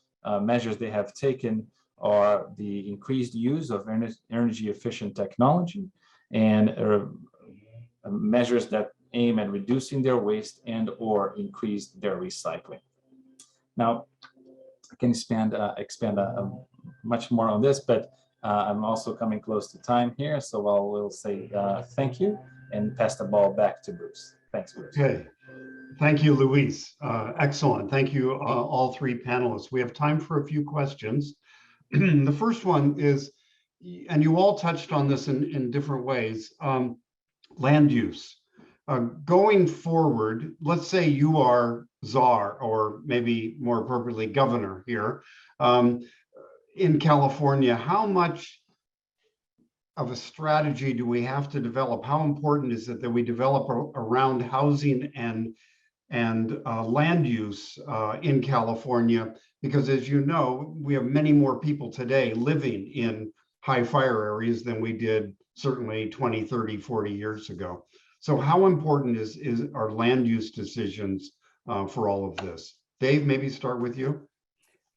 measures they have taken are the increased use of energy efficient technology and measures that aim at reducing their waste and or increase their recycling. Now, I can expand much more on this, but I'm also coming close to time here, so I will say thank you and pass the ball back to Bruce. Thanks, Bruce. Okay. Thank you, Luis. Excellent. Thank you, all three panelists. We have time for a few questions. The first one is, and you all touched on this in different ways, land use. Going forward, let's say you are czar, or maybe more appropriately governor here in California, how much of a strategy do we have to develop? How important is it that we develop around housing and land use in California? Because as you know, we have many more people today living in high fire areas than we did certainly 20, 30, 40 years ago. So how important are land use decisions for all of this? Dave, maybe start with you.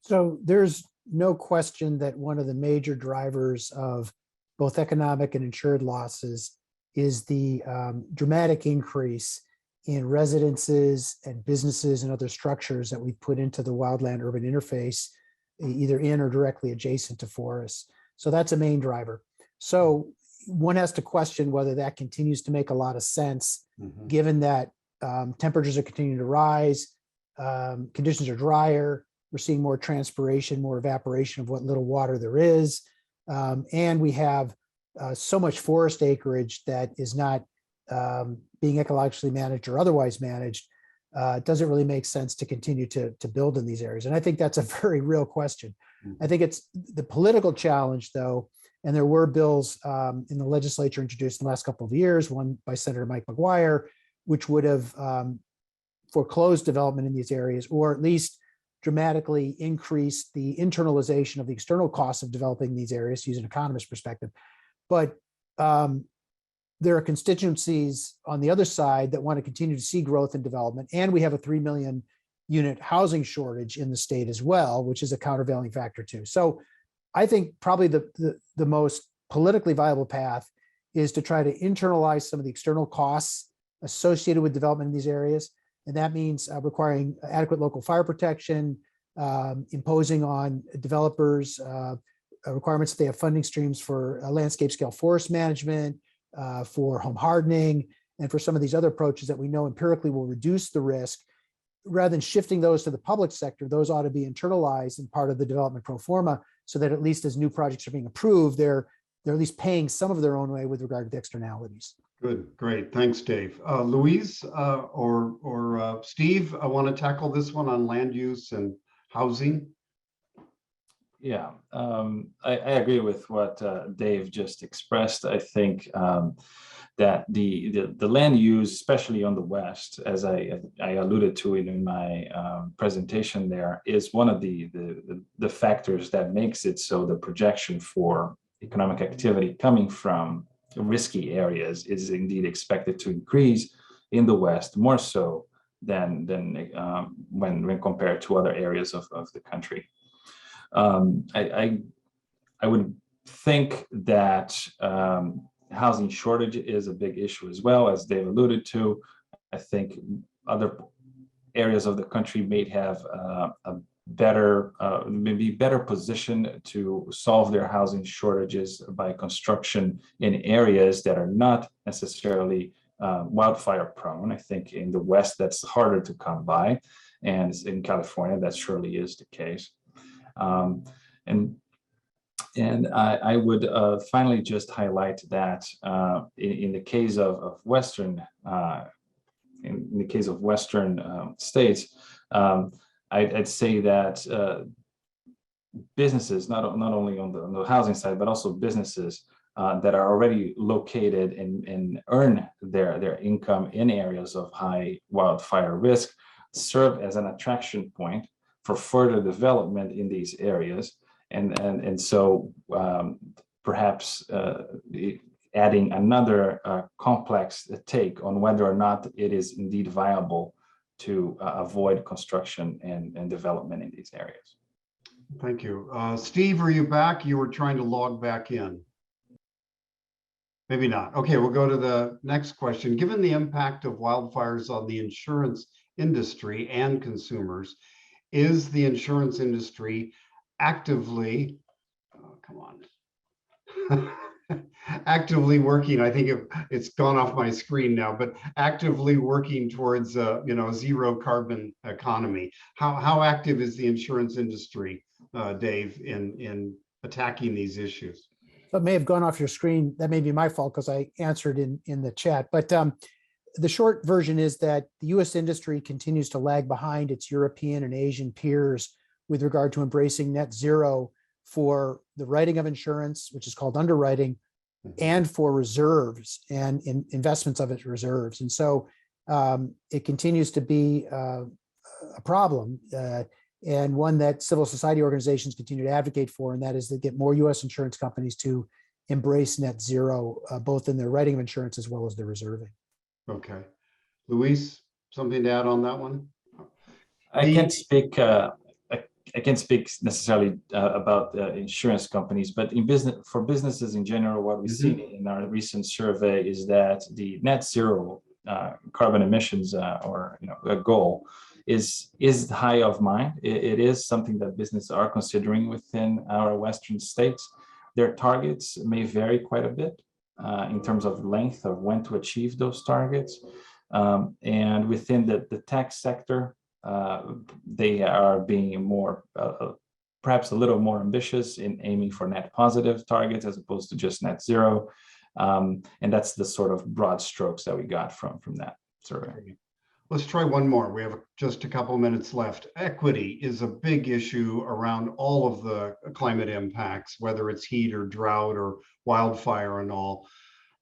So there's no question that one of the major drivers of both economic and insured losses is the dramatic increase in residences and businesses and other structures that we've put into the wildland urban interface, either in or directly adjacent to forests. So that's a main driver. So one has to question whether that continues to make a lot of sense, given that temperatures are continuing to rise, conditions are drier, we're seeing more transpiration, more evaporation of what little water there is, and we have so much forest acreage that is not being ecologically managed or otherwise managed. It doesn't really make sense to continue to build in these areas. And I think that's a very real question. I think it's the political challenge, though, and there were bills in the legislature introduced in the last couple of years, one by Senator Mike McGuire, which would have foreclosed development in these areas, or at least dramatically increased the internalization of the external costs of developing these areas, to use an economist perspective. But there are constituencies on the other side that want to continue to see growth and development. And we have a 3 million unit housing shortage in the state as well, which is a countervailing factor too. So I think probably the most politically viable path is to try to internalize some of the external costs associated with development in these areas. And that means requiring adequate local fire protection, imposing on developers requirements that they have funding streams for landscape scale forest management, for home hardening, and for some of these other approaches that we know empirically will reduce the risk. Rather than shifting those to the public sector, those ought to be internalized and part of the development pro forma, so that at least as new projects are being approved, they're at least paying some of their own way with regard to the externalities. Good, great, thanks, Dave. Louise or Steve, I want to tackle this one on land use and housing. Yeah, I agree with what Dave just expressed. I think that the land use, especially on the West, as I alluded to it in my presentation there, is one of the factors that makes it so the projection for economic activity coming from risky areas is indeed expected to increase in the West, more so than when compared to other areas of the country. I would think that housing shortage is a big issue as well, as Dave alluded to. I think other areas of the country may have better, maybe better positioned to solve their housing shortages by construction in areas that are not necessarily wildfire prone. I think in the West, that's harder to come by. And in California, that surely is the case. And I would finally just highlight that in the case of Western, in the case of Western states, I'd say that businesses, not only on the housing side, but also businesses that are already located and earn their income in areas of high wildfire risk, serve as an attraction point for further development in these areas. And so perhaps adding another complex take on whether or not it is indeed viable to avoid construction and development in these areas. Thank you. Steve, are you back? You were trying to log back in. Maybe not. Okay, we'll go to the next question. Given the impact of wildfires on the insurance industry and consumers, is the insurance industry actively, actively working, I think it's gone off my screen now, but actively working towards zero carbon economy? How active is the insurance industry, Dave, in attacking these issues? That may have gone off your screen. That may be my fault because I answered in the chat. But the short version is that the US industry continues to lag behind its European and Asian peers with regard to embracing net zero for the writing of insurance, which is called underwriting, and for reserves and investments of its reserves. And so it continues to be a problem and one that civil society organizations continue to advocate for, and that is to get more US insurance companies to embrace net zero, both in their writing of insurance as well as their reserving. Okay. Luis, something to add on that one? I can't speak necessarily about insurance companies, but for businesses in general, what we've seen in our recent survey is that the net zero carbon emissions or a goal is high of mind. It is something that businesses are considering within our Western states. Their targets may vary quite a bit in terms of length of when to achieve those targets. And within the tech sector, they are being more, perhaps a little more ambitious in aiming for net positive targets as opposed to just net zero. And that's the sort of broad strokes that we got from that survey. Let's try one more. We have just a couple of minutes left. Equity is a big issue around all of the climate impacts, whether it's heat or drought or wildfire and all.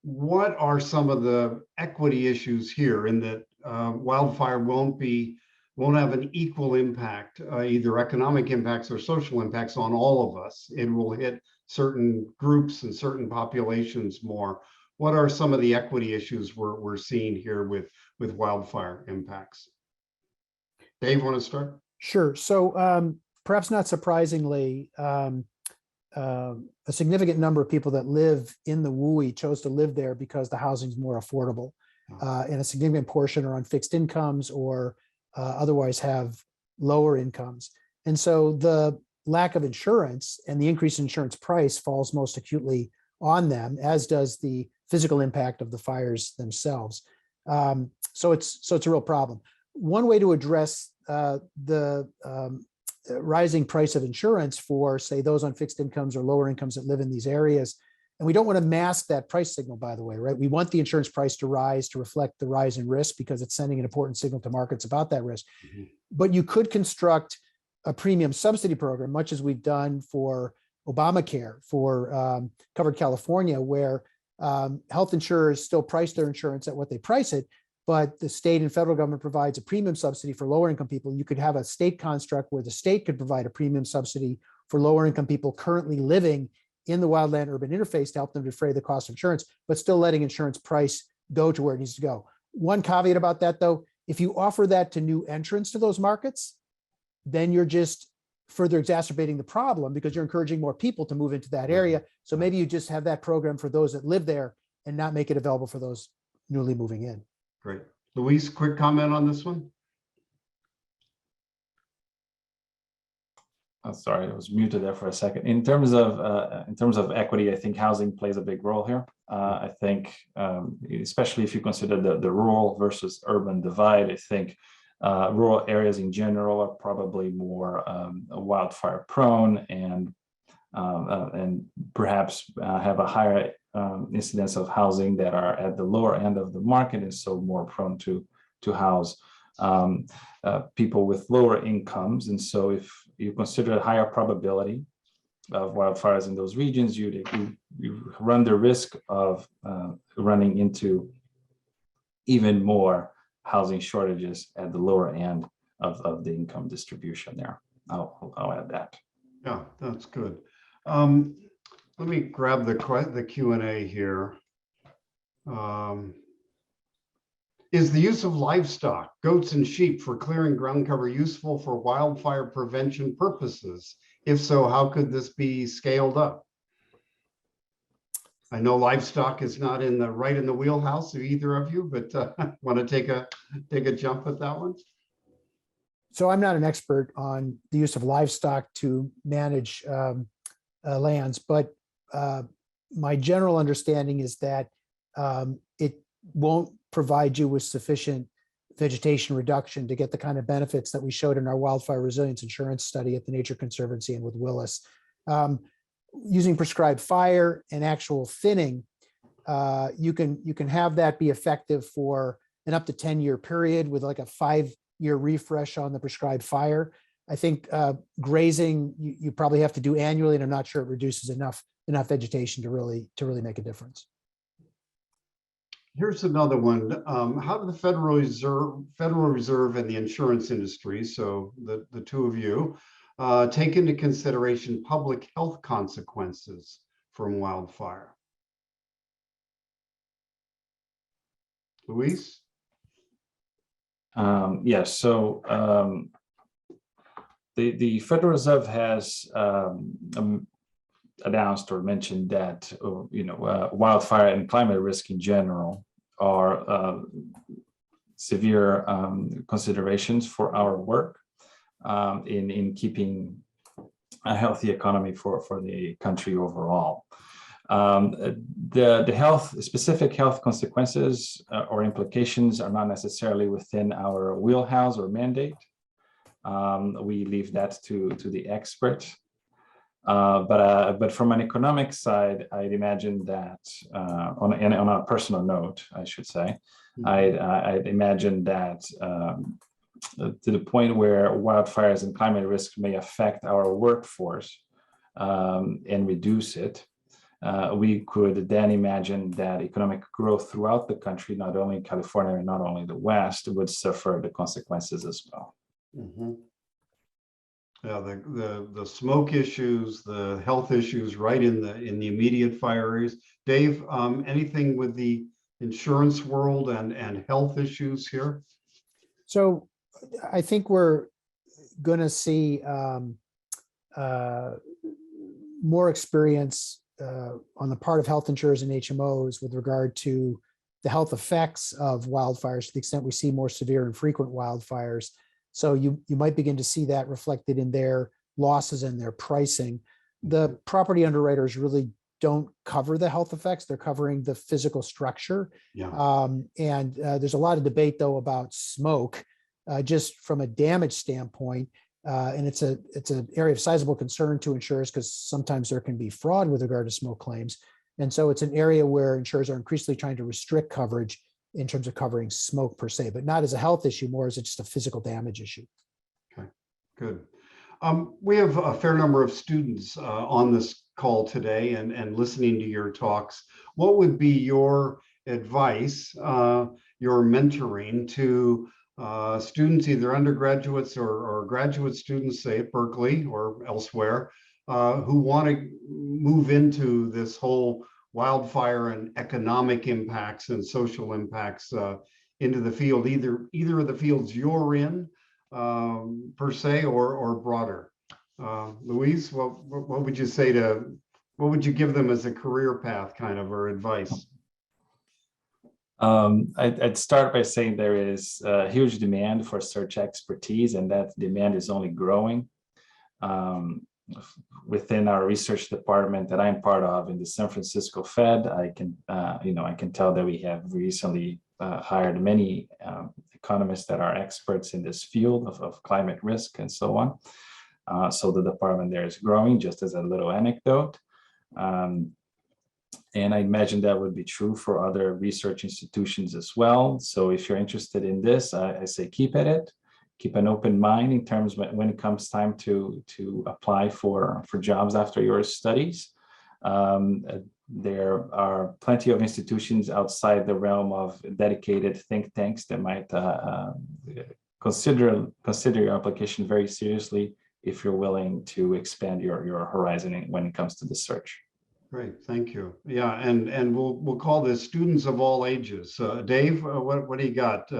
What are some of the equity issues here in that wildfire won't have an equal impact, either economic impacts or social impacts on all of us? It will hit certain groups and certain populations more. What are some of the equity issues we're seeing here with wildfire impacts? Dave, want to start? Sure. So perhaps not surprisingly, a significant number of people that live in the WUI chose to live there because the housing is more affordable, and a significant portion are on fixed incomes or otherwise have lower incomes. And so the lack of insurance and the increase in insurance price falls most acutely on them, as does the physical impact of the fires themselves. So it's a real problem. One way to address the rising price of insurance for, say, those on fixed incomes or lower incomes that live in these areas, and we don't want to mask that price signal, by the way, right? We want the insurance price to rise to reflect the rise in risk because it's sending an important signal to markets about that risk. But you could construct a premium subsidy program, much as we've done for Obamacare, for Covered California, where health insurers still price their insurance at what they price it, but the state and federal government provides a premium subsidy for lower income people. You could have a state construct where the state could provide a premium subsidy for lower income people currently living in the wildland urban interface to help them defray the cost of insurance, but still letting insurance price go to where it needs to go. One caveat about that, though, if you offer that to new entrants to those markets, then you're just further exacerbating the problem because you're encouraging more people to move into that area. So maybe you just have that program for those that live there and not make it available for those newly moving in. Great. Luis, quick comment on this one? sorry, I was muted there for a second. In terms of equity, I think housing plays a big role here. I think, especially if you consider the rural versus urban divide, I think rural areas in general are probably more wildfire prone and perhaps have a higher incidence of housing that are at the lower end of the market, and so more prone to house people with lower incomes. And so if you consider a higher probability of wildfires in those regions, you run the risk of running into even more housing shortages at the lower end of the income distribution there. I'll add that. Yeah, that's good. Let me grab the Q&A here. Is the use of livestock, goats and sheep, for clearing ground cover useful for wildfire prevention purposes? If so, how could this be scaled up? I know livestock is not right in the wheelhouse of either of you, but want to take a jump at that one? So I'm not an expert on the use of livestock to manage lands, but my general understanding is that it won't provide you with sufficient vegetation reduction to get the kind of benefits that we showed in our wildfire resilience insurance study at the Nature Conservancy and with Willis. Using prescribed fire and actual thinning, you can have that be effective for an up to 10-year period with like a 5-year refresh on the prescribed fire. I think grazing you probably have to do annually, and I'm not sure it reduces enough vegetation to really make a difference. Here's another one. How do the Federal Reserve and the insurance industry, so the two of you, take into consideration public health consequences from wildfire? Luis? Yes, so the Federal Reserve has announced or mentioned that wildfire and climate risk in general are severe considerations for our work in keeping a healthy economy for the country overall. The specific health consequences or implications are not necessarily within our wheelhouse or mandate. We leave that to the expert. But from an economic side, I'd imagine that on a personal note, I should say, I'd imagine that to the point where wildfires and climate risk may affect our workforce and reduce it, we could then imagine that economic growth throughout the country, not only in California and not only the West, would suffer the consequences as well. Mm-hmm. Yeah, the smoke issues, the health issues, right in the immediate fire areas. Dave, anything with the insurance world and health issues here? So I think we're going to see more experience on the part of health insurers and HMOs with regard to the health effects of wildfires to the extent we see more severe and frequent wildfires. So you might begin to see that reflected in their losses and their pricing. The property underwriters really don't cover the health effects. They're covering the physical structure. Yeah. And there's a lot of debate, though, about smoke, just from a damage standpoint. And it's an area of sizable concern to insurers because sometimes there can be fraud with regard to smoke claims. And so it's an area where insurers are increasingly trying to restrict coverage in terms of covering smoke per se, but not as a health issue, more as just a physical damage issue. Okay, good. We have a fair number of students on this call today and listening to your talks. What would be your advice, your mentoring to students, either undergraduates or graduate students, say at Berkeley or elsewhere, who want to move into this whole wildfire and economic impacts and social impacts into the field, either of the fields you're in per se or broader? Louise, what would you say what would you give them as a career path kind of or advice? I'd start by saying there is a huge demand for search expertise, and that demand is only growing. within our research department that I'm part of in the San Francisco Fed, I can tell that we have recently hired many economists that are experts in this field of climate risk and so on. So the department there is growing, just as a little anecdote. And I imagine that would be true for other research institutions as well. So if you're interested in this, I say keep at it. Keep an open mind in terms of when it comes time to apply for jobs after your studies. There are plenty of institutions outside the realm of dedicated think tanks that might consider your application very seriously if you're willing to expand your horizon when it comes to the search. Great, thank you. Yeah, and we'll call this students of all ages. Dave, what do you got?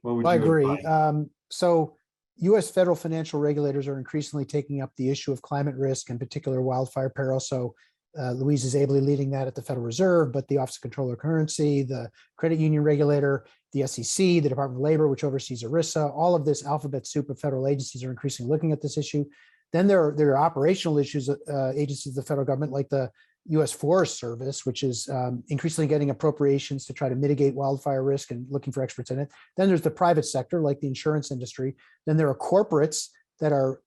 What would I you agree. advise? So U.S. federal financial regulators are increasingly taking up the issue of climate risk, in particular wildfire peril. So Louise is ably leading that at the Federal Reserve, but the Office of Comptroller of Currency, the credit union regulator, the SEC, the Department of Labor, which oversees ERISA, all of this alphabet soup of federal agencies are increasingly looking at this issue. Then there are operational issues, agencies of the federal government, like the U.S. Forest Service, which is increasingly getting appropriations to try to mitigate wildfire risk and looking for experts in it. Then there's the private sector, like the insurance industry. Then there are corporates that are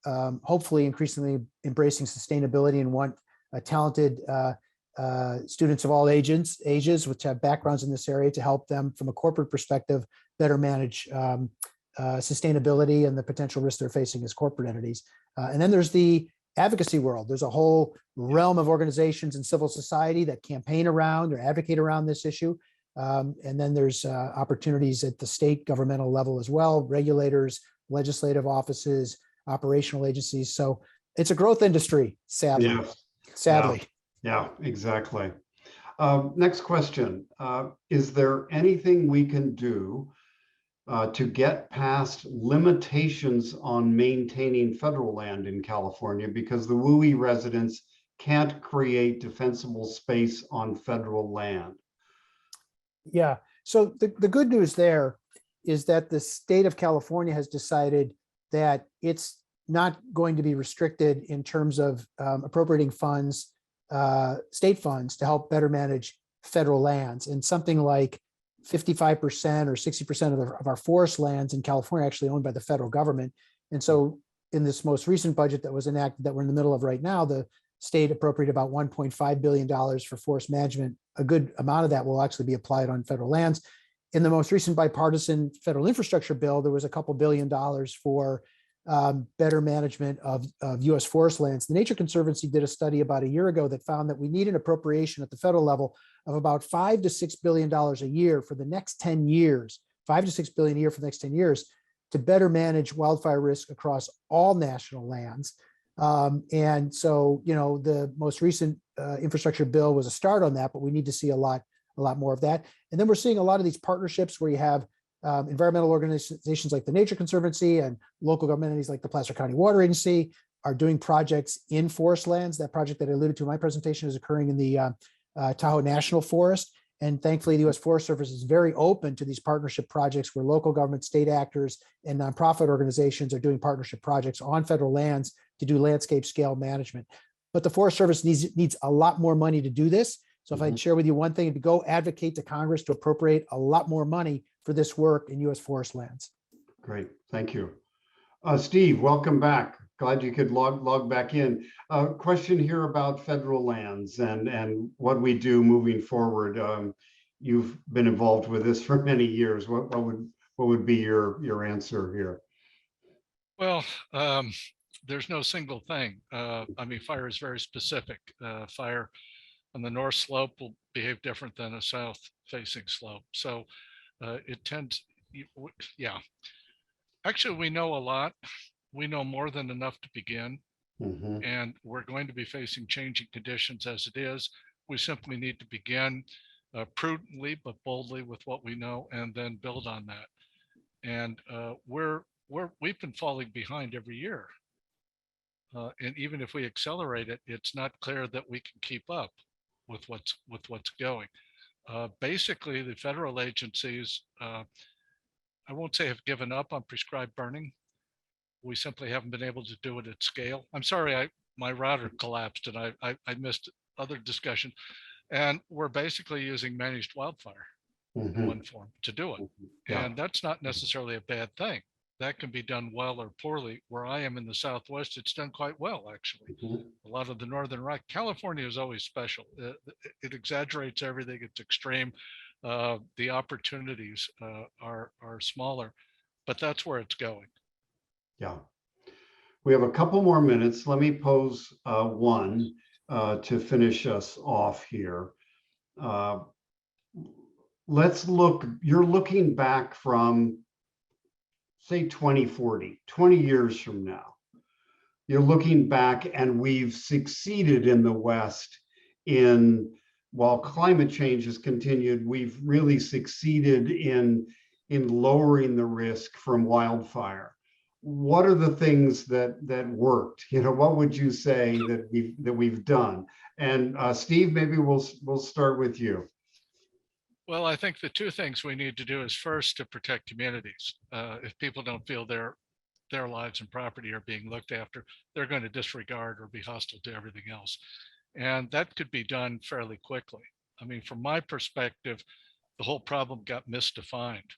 hopefully increasingly embracing sustainability and want talented students of all ages, which have backgrounds in this area, to help them from a corporate perspective better manage sustainability and the potential risks they're facing as corporate entities. And then there's the advocacy world. There's a whole realm of organizations in civil society that campaign around or advocate around this issue. And then there's opportunities at the state governmental level as well, regulators, legislative offices, operational agencies. So it's a growth industry, sadly. Yeah. Sadly. Yeah, exactly. Next question. Is there anything we can do to get past limitations on maintaining federal land in California because the WUI residents can't create defensible space on federal land? Yeah, so the good news there is that the state of California has decided that it's not going to be restricted in terms of appropriating funds, state funds, to help better manage federal lands. And something like 55% or 60% of our forest lands in California are actually owned by the federal government. And so in this most recent budget that was enacted that we're in the middle of right now, the state appropriated about $1.5 billion for forest management. A good amount of that will actually be applied on federal lands. In the most recent bipartisan federal infrastructure bill, there was a couple $2 billion for better management of U.S. forest lands. The Nature Conservancy did a study about a year ago that found that we need an appropriation at the federal level of about $5 to $6 billion a year for the next 10 years, $5 to $6 billion a year for the next 10 years to better manage wildfire risk across all national lands. And so, you know, the most recent infrastructure bill was a start on that, but we need to see a lot more of that. And then we're seeing a lot of these partnerships where you have environmental organizations like the Nature Conservancy and local government entities like the Placer County Water Agency are doing projects in forest lands. That project that I alluded to in my presentation is occurring in the Tahoe National Forest. And thankfully, the U.S. Forest Service is very open to these partnership projects where local government, state actors, and nonprofit organizations are doing partnership projects on federal lands to do landscape scale management. But the Forest Service needs a lot more money to do this. So if I'd share with you one thing, to go advocate to Congress to appropriate a lot more money for this work in U.S. forest lands. Great, thank you. Steve, welcome back. Glad you could log back in. Question here about federal lands and what we do moving forward. You've been involved with this for many years. What would be your answer here? Well, there's no single thing. I mean, fire is very specific. Fire on the north slope will behave different than a south facing slope. So it tends, yeah. Actually, we know a lot. We know more than enough to begin. And we're going to be facing changing conditions as it is. We simply need to begin prudently but boldly with what we know and then build on that. And we've been falling behind every year. And even if we accelerate it, it's not clear that we can keep up with what's going. Basically, the federal agencies, I won't say have given up on prescribed burning, We simply haven't been able to do it at scale. I'm sorry, my router collapsed and I missed other discussion. And we're basically using managed wildfire in one form to do it. Yeah. And that's not necessarily a bad thing. That can be done well or poorly. Where I am in the Southwest, it's done quite well, actually. A lot of the Northern Rock, California is always special. It exaggerates everything. It's extreme. The opportunities are smaller, but that's where it's going. Yeah. We have a couple more minutes. Let me pose one to finish us off here. Let's look, you're looking back from, say, 2040, 20 years from now. You're looking back and we've succeeded in the West while climate change has continued, we've really succeeded in lowering the risk from wildfire. What are the things that worked? What would you say that we've done? And Steve, maybe we'll start with you. Well, I think the two things we need to do is first to protect communities. If people don't feel their lives and property are being looked after, they're going to disregard or be hostile to everything else. And that could be done fairly quickly. I mean, from my perspective, the whole problem got misdefined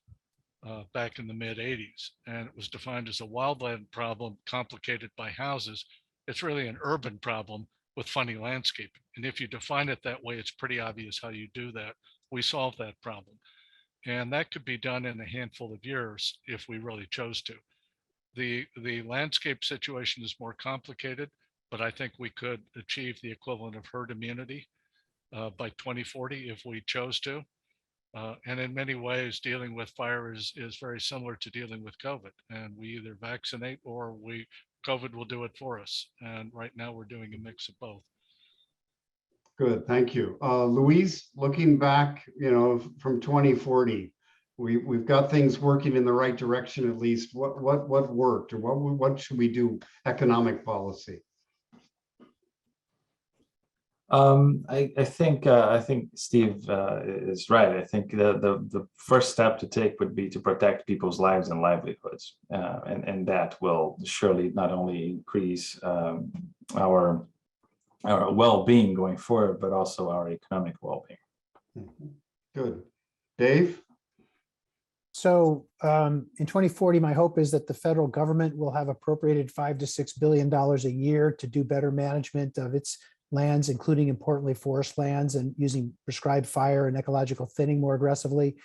back in the mid 80s. And it was defined as a wildland problem complicated by houses. It's really an urban problem with funny landscaping. And if you define it that way, it's pretty obvious how you do that. We solve that problem. And that could be done in a handful of years if we really chose to. The landscape situation is more complicated, but I think we could achieve the equivalent of herd immunity by 2040 if we chose to. And in many ways, dealing with fire is very similar to dealing with COVID. And we either vaccinate or COVID will do it for us. And right now we're doing a mix of both. Good, thank you. Louise, looking back, from 2040, we've got things working in the right direction at least. What worked, or what should we do economic policy? I think Steve is right. I think the first step to take would be to protect people's lives and livelihoods, and that will surely not only increase our well-being going forward, but also our economic well-being. Good. Dave? So in 2040, my hope is that the federal government will have appropriated $5 to $6 billion a year to do better management of its lands, including importantly forest lands, and using prescribed fire and ecological thinning more aggressively,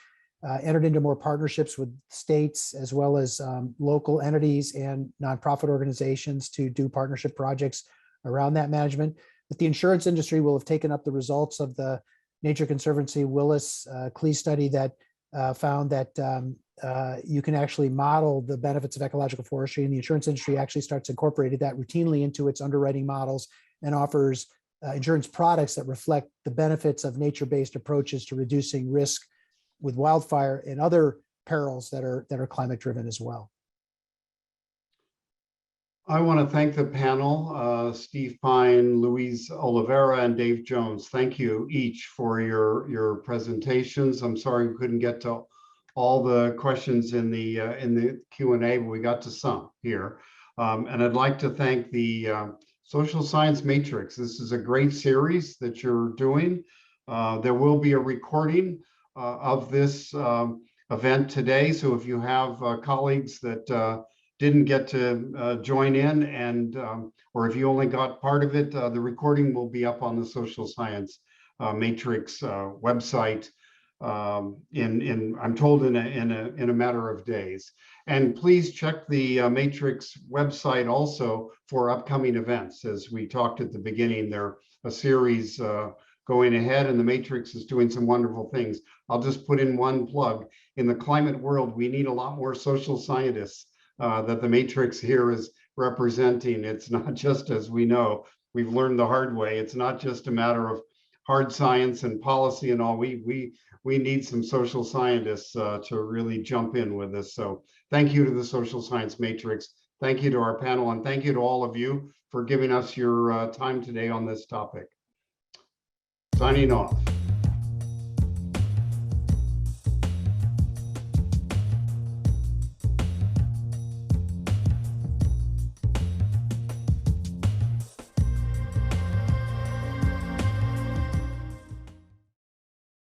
entered into more partnerships with states as well as local entities and nonprofit organizations to do partnership projects around that management. But the insurance industry will have taken up the results of the Nature Conservancy Willis CLEE study that found that you can actually model the benefits of ecological forestry, and the insurance industry actually starts incorporating that routinely into its underwriting models and offers insurance products that reflect the benefits of nature-based approaches to reducing risk with wildfire and other perils that are climate-driven as well. I want to thank the panel, Steve Pine, Louise Oliveira, and Dave Jones. Thank you each for your presentations. I'm sorry we couldn't get to all the questions in the Q&A, but we got to some here. And I'd like to thank the Social Science Matrix. This is a great series that you're doing. There will be a recording of this event today. So if you have colleagues that didn't get to join in, and or if you only got part of it, the recording will be up on the Social Science Matrix website I'm told in a matter of days. And please check the Matrix website also for upcoming events. As we talked at the beginning, there are a series going ahead, and the Matrix is doing some wonderful things. I'll just put in one plug. In the climate world, we need a lot more social scientists that the Matrix here is representing. It's not just, as we know, we've learned the hard way, it's not just a matter of hard science and policy and all. We need some social scientists to really jump in with this. So thank you to the Social Science Matrix. Thank you to our panel, and thank you to all of you for giving us your time today on this topic. Signing off.